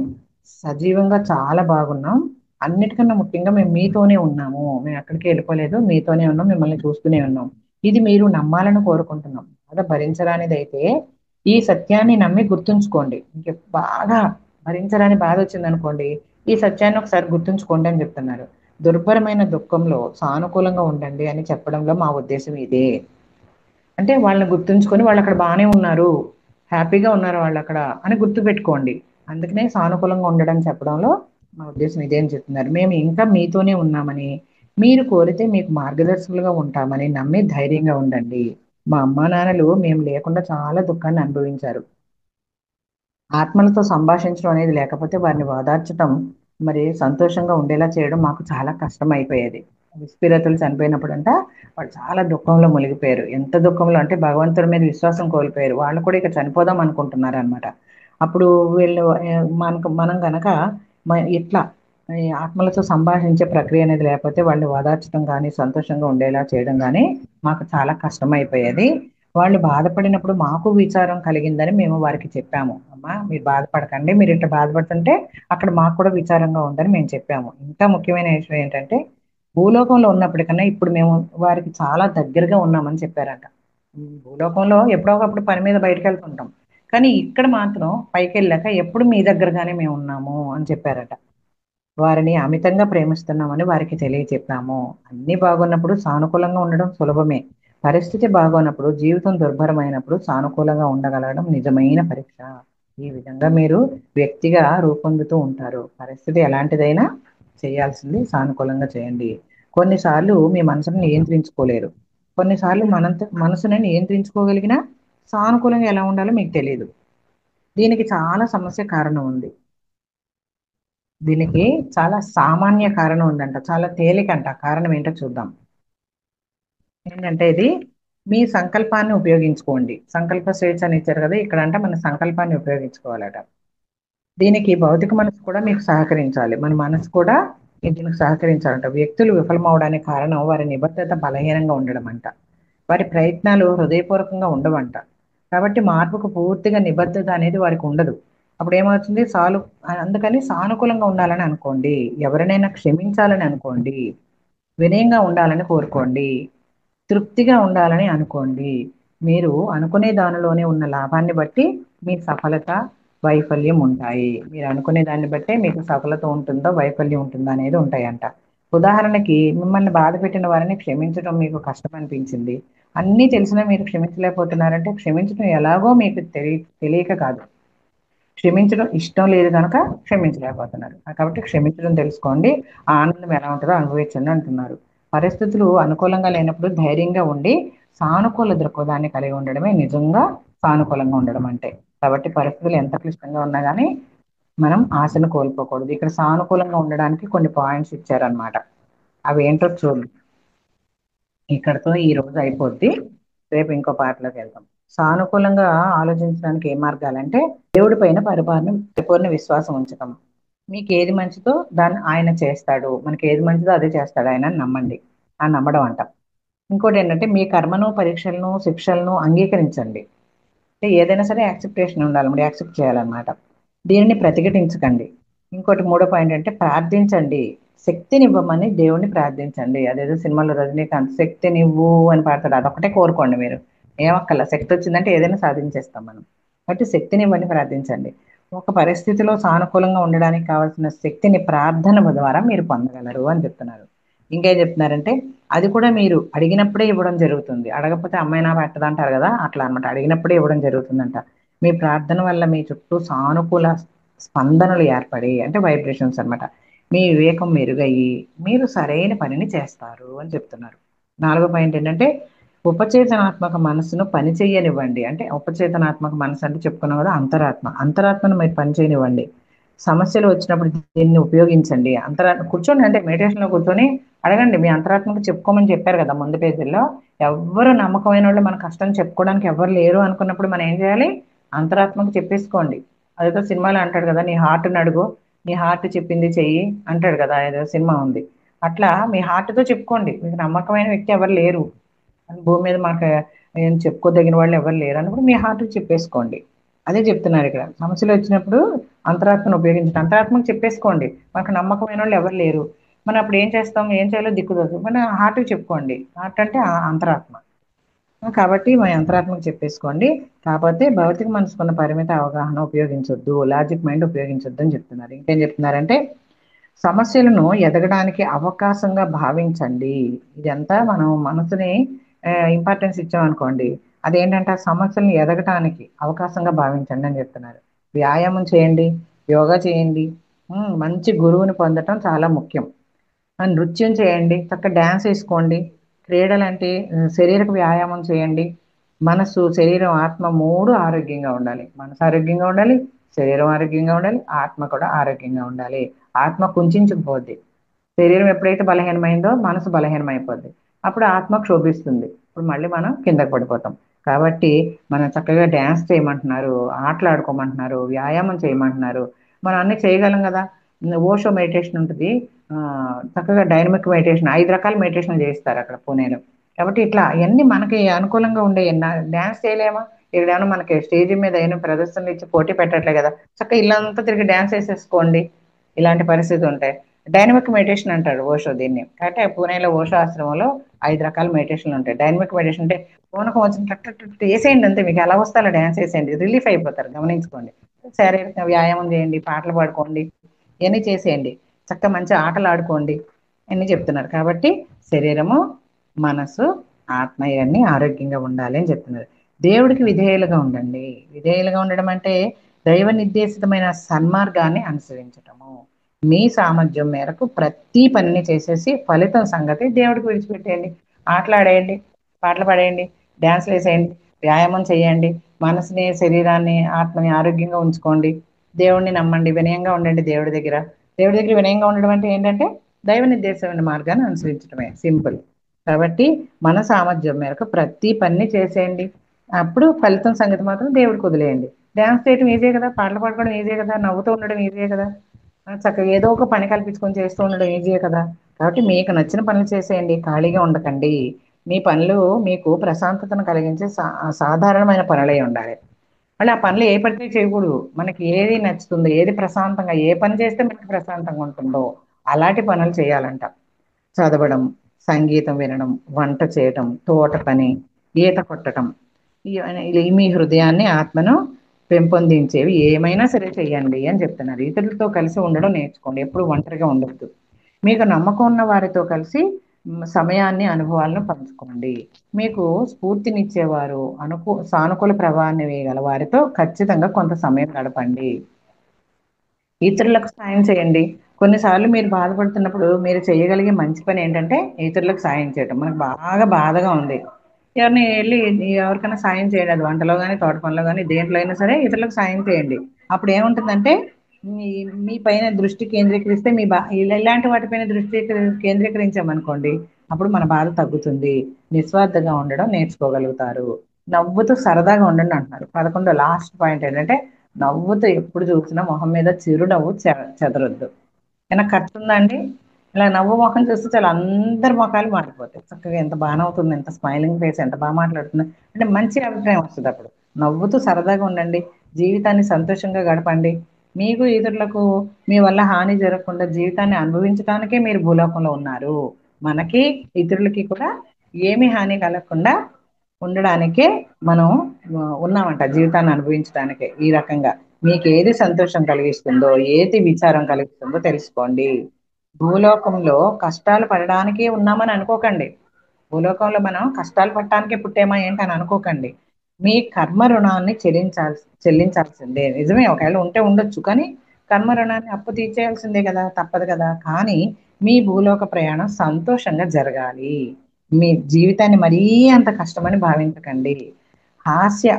సజీవంగా చాలా బాగున్నాం. అన్నిటికన్నా ముఖ్యంగా మేము మీతోనే ఉన్నాము, మేము ఎక్కడికి వెళ్ళిపోలేదు, మీతోనే ఉన్నాం, మిమ్మల్ని చూస్తూనే ఉన్నాం. ఇది మీరు నమ్మాలని కోరుకుంటున్నాం. బాధ భరించరానిది అయితే ఈ సత్యాన్ని నమ్మి గుర్తుంచుకోండి. ఇంక బాగా భరించరాని బాధ వచ్చింది అనుకోండి, ఈ సత్యాన్ని ఒకసారి గుర్తుంచుకోండి అని చెప్తున్నారు. దుర్భరమైన దుఃఖంలో సానుకూలంగా ఉండండి అని చెప్పడంలో మా ఉద్దేశం ఇదే. అంటే వాళ్ళని గుర్తుంచుకొని వాళ్ళు అక్కడ బాగానే ఉన్నారు, హ్యాపీగా ఉన్నారు వాళ్ళు అక్కడ అని గుర్తుపెట్టుకోండి. అందుకనే సానుకూలంగా ఉండడం చెప్పడంలో మా ఉద్దేశం ఇదే అని చెప్తున్నారు. మేము ఇంకా మీతోనే ఉన్నామని, మీరు కోరితే మీకు మార్గదర్శకులుగా ఉంటామని నమ్మి ధైర్యంగా ఉండండి. మా అమ్మా నాన్నలు మేము లేకుండా చాలా దుఃఖాన్ని అనుభవించారు. ఆత్మలతో సంభాషించడం అనేది లేకపోతే వారిని ఓదార్చడం, మరి సంతోషంగా ఉండేలా చేయడం మాకు చాలా కష్టం అయిపోయేది. విస్పిరతులు చనిపోయినప్పుడంట వాళ్ళు చాలా దుఃఖంలో మునిగిపోయారు. ఎంత దుఃఖంలో అంటే భగవంతుడి మీద విశ్వాసం కోల్పోయారు. వాళ్ళు కూడా ఇక చనిపోదాం అనుకుంటున్నారు అనమాట. అప్పుడు వీళ్ళు మనం గనక ఇట్లా ఈ ఆత్మలతో సంభాషించే ప్రక్రియ అనేది లేకపోతే వాళ్ళని ఓదార్చడం కానీ సంతోషంగా ఉండేలా చేయడం కానీ మాకు చాలా కష్టమైపోయేది. వాళ్ళు బాధపడినప్పుడు మాకు విచారం కలిగిందని మేము వారికి చెప్పాము. అమ్మా మీరు బాధపడకండి, మీరు ఇట్లా బాధపడుతుంటే అక్కడ మాకు కూడా విచారంగా ఉందని మేము చెప్పాము. ఇంకా ముఖ్యమైన విషయం ఏంటంటే భూలోకంలో ఉన్నప్పటికన్నా ఇప్పుడు మేము వారికి చాలా దగ్గరగా ఉన్నామని చెప్పారంట. భూలోకంలో ఎప్పుడో ఒకప్పుడు పని మీద బయటకు వెళ్తుంటాం, కానీ ఇక్కడ మాత్రం పైకి వెళ్ళాక ఎప్పుడు మీ దగ్గరగానే మేము ఉన్నాము అని చెప్పారట. వారిని అమితంగా ప్రేమిస్తున్నామని వారికి తెలియచెప్పాము. అన్ని బాగున్నప్పుడు సానుకూలంగా ఉండడం సులభమే. పరిస్థితి బాగోనప్పుడు, జీవితం దుర్భరమైనప్పుడు సానుకూలంగా ఉండగలగడం నిజమైన పరీక్ష. ఈ విధంగా మీరు వ్యక్తిగా రూపొందుతూ ఉంటారు. పరిస్థితి ఎలాంటిదైనా చేయాల్సింది సానుకూలంగా చేయండి. కొన్నిసార్లు మీ మనసును నియంత్రించుకోలేరు. కొన్నిసార్లు మనసుని నియంత్రించుకోగలిగినా సానుకూలంగా ఎలా ఉండాలో మీకు తెలియదు. దీనికి చాలా సమస్య కారణం ఉంది. దీనికి చాలా సామాన్య కారణం ఉందంట, చాలా తేలికంట. కారణం ఏంటో చూద్దాం. ఏంటంటే ఇది మీ సంకల్పాన్ని ఉపయోగించుకోండి. సంకల్ప స్వేచ్ఛ అని ఇచ్చారు కదా ఇక్కడ, అంటే మన సంకల్పాన్ని ఉపయోగించుకోవాలట. దీనికి భౌతిక మనసు కూడా మీకు సహకరించాలి. మన మనసు కూడా దీనికి సహకరించాలంట. వ్యక్తులు విఫలమవడానికి కారణం వారి నిబద్ధత బలహీనంగా ఉండడం అంట. వారి ప్రయత్నాలు హృదయపూర్వకంగా ఉండవంట. కాబట్టి మార్పుకు పూర్తిగా నిబద్ధత అనేది వారికి ఉండదు. అప్పుడు ఏమవుతుంది అందుకని సానుకూలంగా ఉండాలని అనుకోండి. ఎవరినైనా క్షమించాలని అనుకోండి. వినయంగా ఉండాలని కోరుకోండి. తృప్తిగా ఉండాలని అనుకోండి. మీరు అనుకునే దానిలోనే ఉన్న లాభాన్ని బట్టి మీ సఫలత వైఫల్యం ఉంటాయి. మీరు అనుకునే దాన్ని బట్టే మీకు సఫలత ఉంటుందో వైఫల్యం ఉంటుందో అనేది ఉంటాయంట. ఉదాహరణకి మిమ్మల్ని బాధ పెట్టిన వారిని క్షమించడం మీకు కష్టం అనిపించింది. అన్నీ తెలిసినా మీరు క్షమించలేకపోతున్నారంటే క్షమించడం ఎలాగో మీకు తెలియక కాదు. క్షమించడం ఇష్టం లేదు కనుక క్షమించలేకపోతున్నారు. కాబట్టి క్షమించడం తెలుసుకోండి. ఆ ఆనందం ఎలా ఉంటుందో అనుభవించండి అంటున్నారు. పరిస్థితులు అనుకూలంగా లేనప్పుడు ధైర్యంగా ఉండి సానుకూల దృక్పథాన్ని కలిగి ఉండడమే నిజంగా సానుకూలంగా ఉండడం అంటే. కాబట్టి పరిస్థితులు ఎంత క్లిష్టంగా ఉన్నా కానీ మనం ఆశను కోల్పోకూడదు. ఇక్కడ సానుకూలంగా ఉండడానికి కొన్ని పాయింట్స్ ఇచ్చారనమాట. అవి ఏంటో చూద్దాం. ఇక్కడతో ఈ రోజు అయిపోద్ది. రేపు ఇంకో పాటలోకి వెళ్దాం. సానుకూలంగా ఆలోచించడానికి ఏ మార్గాలంటే దేవుడి పైన పరిపూర్ణ విశ్వాసం ఉంచటం. మీకు ఏది మంచిదో దాన్ని ఆయన చేస్తాడు. మనకి ఏది మంచిదో అదే చేస్తాడు ఆయన అని నమ్మండి. ఆ నమ్మడం అంట. ఇంకోటి ఏంటంటే మీ కర్మను పరీక్షలను శిక్షలను అంగీకరించండి. అంటే ఏదైనా సరే యాక్సెప్టేషన్ ఉండాలి, మరి యాక్సెప్ట్ చేయాలన్నమాట. దీనిని ప్రతిఘటించకండి. ఇంకోటి మూడో పాయింట్ అంటే ప్రార్థించండి. శక్తినివ్వమని దేవుణ్ణి ప్రార్థించండి. అదేదో సినిమాలో రజనీకాంత్ శక్తినివ్వు అని పాడతాడు, అదొకటే కోరుకోండి మీరు. ఏమక్కర్లా, శక్తి వచ్చిందంటే ఏదైనా సాధించేస్తాం మనం. కాబట్టి శక్తినివ్వని ప్రార్థించండి. ఒక పరిస్థితిలో సానుకూలంగా ఉండడానికి కావాల్సిన శక్తిని ప్రార్థన ద్వారా మీరు పొందగలరు అని చెప్తున్నారు. ఇంకేం చెప్తున్నారంటే అది కూడా మీరు అడిగినప్పుడే ఇవ్వడం జరుగుతుంది. అడగకపోతే అమ్మాయినా పెట్టదంటారు కదా, అట్లా అనమాట. అడిగినప్పుడే ఇవ్వడం జరుగుతుందంట. మీ ప్రార్థన వల్ల మీ చుట్టూ సానుకూల స్పందనలు ఏర్పడి, అంటే వైబ్రేషన్స్ అన్నమాట. మీ వివేకం మెరుగయ్యి మీరు సరైన పనిని చేస్తారు అని చెప్తున్నారు. నాలుగో పాయింట్ ఏంటంటే ఉపచేతనాత్మక మనసును పని చేయనివ్వండి. అంటే ఉపచేతనాత్మక మనసు అంటే చెప్పుకున్నాం కదా, అంతరాత్మను మీరు పని చేయనివ్వండి. సమస్యలు వచ్చినప్పుడు దీన్ని ఉపయోగించండి. కూర్చోండి, అంటే meditation లో కూర్చొని అడగండి. మీ అంతరాత్మకు చెప్పుకోమని చెప్పారు కదా ముందు పేజీల్లో. ఎవ్వరు నమ్మకమైన వాళ్ళు మన కష్టం చెప్పుకోవడానికి ఎవరు లేరు అనుకున్నప్పుడు మనం ఏం చేయాలి? అంతరాత్మకు చెప్పేసుకోండి. అదేదో సినిమాలో అంటాడు కదా, నీ హార్ట్ని అడుగు, నీ హార్ట్ చెప్పింది చెయ్యి అంటాడు కదా, ఏదో సినిమా ఉంది. అట్లా మీ హార్ట్తో చెప్పుకోండి. మీకు నమ్మకమైన వ్యక్తి ఎవరు లేరు, భూమి మీద మాకు ఏం చెప్పుకోదగిన వాళ్ళు ఎవరు లేరు అన్నప్పుడు మీ హార్ట్కి చెప్పేసుకోండి. అదే చెప్తున్నారు ఇక్కడ. సమస్యలు వచ్చినప్పుడు అంతరాత్మను ఉపయోగించండి. అంతరాత్మకు చెప్పేసుకోండి, మనకు నమ్మకమైన వాళ్ళు ఎవరు లేరు. మనం అప్పుడు ఏం చేస్తాం, ఏం చేయాలో దిక్కుదోచదు. మన హార్ట్కి చెప్పుకోండి. హార్ట్ అంటే ఆ అంతరాత్మ. కాబట్టి మన అంతరాత్మకు చెప్పేసుకోండి. కాకపోతే భౌతిక మనసుకున్న పరిమిత అవగాహన ఉపయోగించొద్దు, లాజిక్ మైండ్ ఉపయోగించొద్దు అని చెప్తున్నారు. ఇంకేం చెప్తున్నారంటే సమస్యలను ఎదగడానికి అవకాశంగా భావించండి. ఇదంతా మనం మనసుని ఇంపార్టెన్స్ ఇచ్చామనుకోండి, అదేంటంటే ఆ సమస్యలను ఎదగటానికి అవకాశంగా భావించండి అని చెప్తున్నారు. వ్యాయామం చేయండి, యోగా చేయండి. మంచి గురువుని పొందటం చాలా ముఖ్యం. నృత్యం చేయండి, చక్కగా డ్యాన్స్ వేసుకోండి. క్రీడలు అంటే శరీరక వ్యాయామం చేయండి. మనసు, శరీరం, ఆత్మ మూడు ఆరోగ్యంగా ఉండాలి. మనసు ఆరోగ్యంగా ఉండాలి, శరీరం ఆరోగ్యంగా ఉండాలి, ఆత్మ కూడా ఆరోగ్యంగా ఉండాలి. ఆత్మ కుంచుకుపోద్ది. శరీరం ఎప్పుడైతే బలహీనమైందో మనసు బలహీనమైపోద్ది. అప్పుడు ఆత్మ క్షోభిస్తుంది. ఇప్పుడు మళ్ళీ మనం కిందకి పడిపోతాం. కాబట్టి మనం చక్కగా డ్యాన్స్ చేయమంటున్నారు, ఆటలు ఆడుకోమంటున్నారు, వ్యాయామం చేయమంటున్నారు. మనం అన్ని చేయగలం కదా. ఓషో మెడిటేషన్ ఉంటుంది. ఆ, చక్కగా డైనమిక్ మెడిటేషన్ 5 రకాల మెడిటేషన్ చేస్తారు అక్కడ పూణేలో. కాబట్టి ఇట్లా అవన్నీ మనకి అనుకూలంగా ఉండే డ్యాన్స్ చేయలేమా? ఏదైనా మనకి స్టేజ్ మీద అయినా ప్రదర్శనలు ఇచ్చి పోటీ పెట్టట్లే కదా. చక్కగా ఇల్లంతా తిరిగి డ్యాన్స్ వేసేసుకోండి. ఇలాంటి పరిస్థితి ఉంటాయి. డైనమిక్ మెడిటేషన్ అంటారు ఓషో దీన్ని. కాబట్టి పూణేలో ఓషో ఆశ్రమంలో 5 రకాల మెడిటేషన్లు ఉంటాయి. డైనమిక్ మెడిటేషన్ అంటే పూనకం వచ్చిన టక్ టక్ టక్ వేసేయండి అంతే, మీకు ఎలా వస్తే అలా డ్యాన్స్ వేసేయండి, రిలీఫ్ అయిపోతారు. గమనించుకోండి. శారీరక వ్యాయామం చేయండి, పాటలు పాడుకోండి, ఇవన్నీ చేసేయండి. చక్కగా మంచి ఆటలు ఆడుకోండి అన్ని చెప్తున్నారు. కాబట్టి శరీరము, మనసు, ఆత్మ ఇవన్నీ ఆరోగ్యంగా ఉండాలి అని చెప్తున్నారు. దేవుడికి విధేయులుగా ఉండండి. విధేయులుగా ఉండడం అంటే దైవ నిర్దేశితమైన సన్మార్గాన్ని అనుసరించటము. మీ సామర్థ్యం మేరకు ప్రతి పనిని చేసేసి ఫలితం సంగతి దేవుడికి విడిచిపెట్టేయండి. ఆటలాడేయండి, పాటలు పాడేయండి, డ్యాన్స్లు వేసేయండి, వ్యాయామం చేయండి. మనసుని, శరీరాన్ని, ఆత్మని ఆరోగ్యంగా ఉంచుకోండి. దేవుడిని నమ్మండి, వినయంగా ఉండండి దేవుడి దగ్గర. దేవుడి దగ్గర వినయంగా ఉండడం అంటే ఏంటంటే దైవ నిర్దేశమైన మార్గాన్ని అనుసరించడమే, సింపుల్. కాబట్టి మన సామర్థ్యం మేరకు ప్రతి పని చేసేయండి. అప్పుడు ఫలితం సంగతి మాత్రం దేవుడికి వదిలేయండి. డ్యాన్స్ చేయడం ఈజీ కదా, పాటలు పాడుకోవడం ఈజీ కదా, నవ్వుతూ ఉండడం ఈజీ కదా, చక్కగా ఏదో ఒక పని కల్పించుకొని చేస్తూ ఉండడం ఈజీయే కదా. కాబట్టి మీకు నచ్చిన పనులు చేసేయండి, ఖాళీగా ఉండకండి. మీ పనులు మీకు ప్రశాంతతను కలిగించే సాధారణమైన పనులై ఉండాలి. మళ్ళీ ఆ పనులు ఏ పడితే చేయకూడదు. మనకి ఏది నచ్చుతుందో, ఏది ప్రశాంతంగా, ఏ పని చేస్తే మనకి ప్రశాంతంగా ఉంటుందో అలాంటి పనులు చేయాలంట. చదవడం, సంగీతం వినడం, వంట చేయటం, తోట పని, ఈత కొట్టడం, మీ హృదయాన్ని, ఆత్మను పెంపొందించేవి ఏమైనా సరే చెయ్యండి అని చెప్తున్నారు. ఇతరులతో కలిసి ఉండడం నేర్చుకోండి, ఎప్పుడు ఒంటరిగా ఉండొద్దు. మీకు నమ్మకం ఉన్న వారితో కలిసి సమయాన్ని, అనుభవాలను పంచుకోండి. మీకు స్ఫూర్తినిచ్చేవారు, సానుకూల ప్రభావాన్ని వేయగల వారితో ఖచ్చితంగా కొంత సమయం గడపండి. ఇతరులకు సాయం చేయండి. కొన్నిసార్లు మీరు బాధపడుతున్నప్పుడు మీరు చేయగలిగే మంచి పని ఏంటంటే ఇతరులకు సాయం చేయడం. మనకు బాగా బాధగా ఉంది, ఎవరిని వెళ్ళి ఎవరికైనా సాయం చేయండి. అది వంటలో కానీ, తోట పనిలో కానీ, దేంట్లో అయినా సరే ఇతరులకు సాయం చేయండి. అప్పుడు ఏముంటుందంటే మీ మీ పైన దృష్టి కేంద్రీకరిస్తే ఇలాంటి వాటిపైన దృష్టి కేంద్రీకరించామనుకోండి, అప్పుడు మన బాధ తగ్గుతుంది. నిస్వార్థంగా ఉండడం నేర్చుకోగలుగుతారు. నవ్వుతూ సరదాగా ఉండండి అంటున్నారు. 11 లాస్ట్ పాయింట్ ఏంటంటే నవ్వుతూ ఎప్పుడు చూసినా మొహం మీద చిరునవ్వు చెదరొద్దు. ఏమైనా ఖర్చు ఉందా అండి? ఇలా నవ్వు మొహం చూస్తే చాలా అందరి మొఖాలు మారిపోతాయి. చక్కగా ఎంత బాగా నవ్వుతుంది, ఎంత స్మైలింగ్ ఫేస్, ఎంత బాగా మాట్లాడుతుంది అంటే మంచి అభిప్రాయం వస్తుంది. అప్పుడు నవ్వుతూ సరదాగా ఉండండి, జీవితాన్ని సంతోషంగా గడపండి. మీకు ఇతరులకు మీ వల్ల హాని జరగకుండా జీవితాన్ని అనుభవించడానికే మీరు భూలోకంలో ఉన్నారు. మనకి ఇతరులకి కూడా ఏమి హాని కలగకుండా ఉండడానికే మనం ఉన్నామంట, జీవితాన్ని అనుభవించడానికే. ఈ రకంగా మీకు ఏది సంతోషం కలిగిస్తుందో, ఏది విచారం కలిగిస్తుందో తెలుసుకోండి. భూలోకంలో కష్టాలు పడడానికే ఉన్నామని అనుకోకండి. భూలోకంలో మనం కష్టాలు పడటానికే పుట్టేమా ఏంటని అనుకోకండి. మీ కర్మ రుణాన్ని చెల్లించాల్సిందే. నిజమే, ఒకవేళ ఉంటే ఉండొచ్చు, కానీ కర్మ రుణాన్ని అప్పు తీర్చేయాల్సిందే కదా, తప్పదు కదా. కానీ మీ భూలోక ప్రయాణం సంతోషంగా జరగాలి. మీ జీవితాన్ని మరీ అంత కష్టమని భావించకండి. హాస్య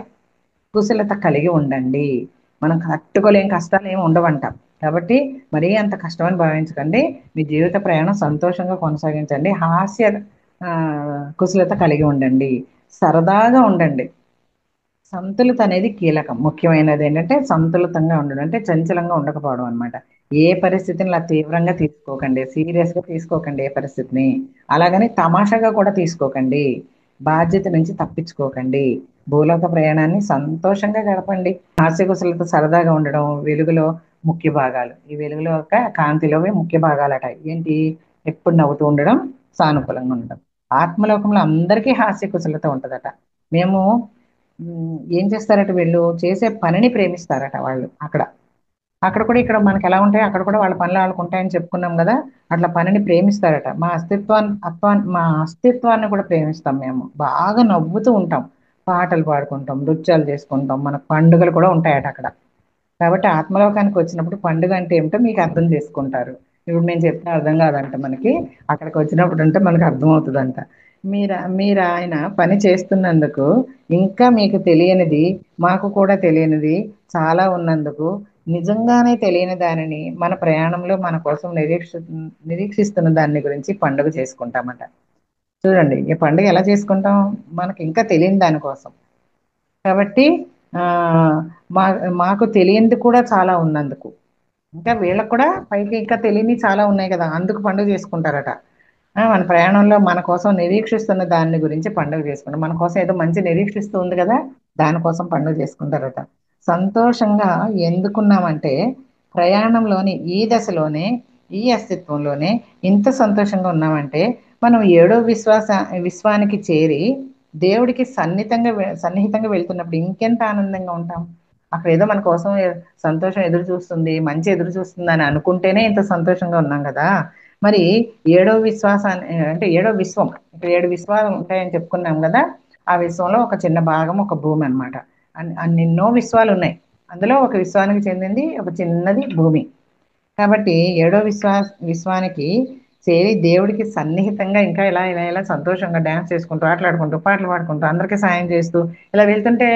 కుశలత కలిగి ఉండండి. మనం తట్టుకోలేని కష్టాలు ఏమి ఉండవంట. కాబట్టి మరీ అంత కష్టమని భావించకండి. మీ జీవిత ప్రయాణం సంతోషంగా కొనసాగించండి. హాస్య ఆ, కుశలత కలిగి ఉండండి. సరదాగా ఉండండి. సంతులత అనేది కీలకం. ముఖ్యమైనది ఏంటంటే సంతులితంగా ఉండడం, అంటే చంచలంగా ఉండకపోవడం అనమాట. ఏ పరిస్థితిని అలా తీవ్రంగా తీసుకోకండి, సీరియస్ గా తీసుకోకండి ఏ పరిస్థితిని. అలాగని తమాషాగా కూడా తీసుకోకండి. బాధ్యత నుంచి తప్పించుకోకండి. భూలోక ప్రయాణాన్ని సంతోషంగా గడపండి. హాస్యకుశలతో సరదాగా ఉండడం వెలుగులో ముఖ్య భాగాలు. ఈ వెలుగులో యొక్క కాంతిలో ముఖ్య భాగాలట ఏంటి? ఎప్పుడు నవ్వుతూ ఉండడం, సానుకూలంగా ఉండడం. ఆత్మలోకంలో అందరికీ హాస్య కుశలత ఉంటదట. మేము ఏం చేస్తారట, వీళ్ళు చేసే పనిని ప్రేమిస్తారట వాళ్ళు. అక్కడ అక్కడ కూడా ఇక్కడ మనకి ఎలా ఉంటాయి, అక్కడ కూడా వాళ్ళ పనులు వాళ్ళకు ఉంటాయని చెప్పుకున్నాం కదా. అట్లా పనిని ప్రేమిస్తారట. మా అస్తిత్వాన్ని కూడా ప్రేమిస్తాం. మేము బాగా నవ్వుతూ ఉంటాం, పాటలు పాడుకుంటాం, నృత్యాలు చేసుకుంటాం, మనకు పండుగలు కూడా ఉంటాయట అక్కడ. కాబట్టి ఆత్మలోకానికి వచ్చినప్పుడు పండుగ అంటే ఏమిటో మీకు అర్థం చేసుకుంటారు. ఇప్పుడు నేను చెప్తే అర్థం కాదంట మనకి, అక్కడికి వచ్చినప్పుడు అంటే మనకు అర్థమవుతుందంట. మీరు ఆయన పని చేస్తున్నందుకు ఇంకా మీకు తెలియనిది, మాకు కూడా తెలియనిది చాలా ఉన్నందుకు, నిజంగానే తెలియని దానిని మన ప్రయాణంలో మన కోసం నిరీక్షిస్తున్న దాని గురించి పండుగ చేసుకుంటామట. చూడండి, ఈ పండుగ ఎలా చేసుకుంటాం? మనకి ఇంకా తెలియని దానికోసం. కాబట్టి ఆ మా మాకు తెలియంది కూడా చాలా ఉన్నందుకు, ఇంకా వీళ్ళకు కూడా పైకి ఇంకా తెలియని చాలా ఉన్నాయి కదా, అందుకు పండుగ చేసుకుంటారట. మన ప్రయాణంలో మన కోసం నిరీక్షిస్తున్న దాని గురించి పండుగ చేసుకుంటాం. మన కోసం ఏదో మంచి నిరీక్షిస్తూ ఉంది కదా, దానికోసం పండుగ చేసుకుంటారట. సంతోషంగా ఎందుకున్నామంటే, ప్రయాణంలోని ఈ దశలోనే, ఈ అస్తిత్వంలోనే ఇంత సంతోషంగా ఉన్నామంటే, మనం ఏడో విశ్వానికి చేరి దేవుడికి సన్నిహితంగా వెళ్తున్నప్పుడు ఇంకెంత ఆనందంగా ఉంటాం. అక్కడ ఏదో మన కోసం సంతోషం ఎదురు చూస్తుంది, మంచి ఎదురు చూస్తుంది అని అనుకుంటేనే ఇంత సంతోషంగా ఉన్నాం కదా. మరి ఏడో విశ్వాసాన్ని అంటే ఏడో విశ్వం, ఇక్కడ 7 విశ్వాలు ఉంటాయని చెప్పుకున్నాం కదా. ఆ విశ్వంలో ఒక చిన్న భాగం ఒక భూమి అనమాట. అన్నెన్నో విశ్వాలు ఉన్నాయి, అందులో ఒక విశ్వానికి చెందింది ఒక చిన్నది భూమి. కాబట్టి ఏడో విశ్వానికి చేరి దేవుడికి సన్నిహితంగా ఇంకా ఇలా ఇలా ఇలా సంతోషంగా డ్యాన్స్ చేసుకుంటూ, ఆటలాడుకుంటూ, పాటలు పాడుకుంటూ, అందరికీ సాయం చేస్తూ ఇలా వెళ్తుంటే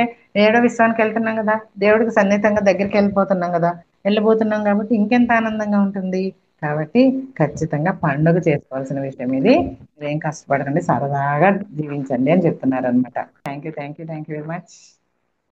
ఏడో విశ్వానికి వెళ్తున్నాం కదా, దేవుడికి సన్నిహితంగా దగ్గరికి వెళ్ళబోతున్నాం కాబట్టి ఇంకెంత ఆనందంగా ఉంటుంది. కాబట్టి ఖచ్చితంగా పండుగ చేసుకోవాల్సిన విషయం ఇది. మీరేం కష్టపడకండి, సరదాగా జీవించండి అని చెప్తున్నారు అనమాట. Thank you very much.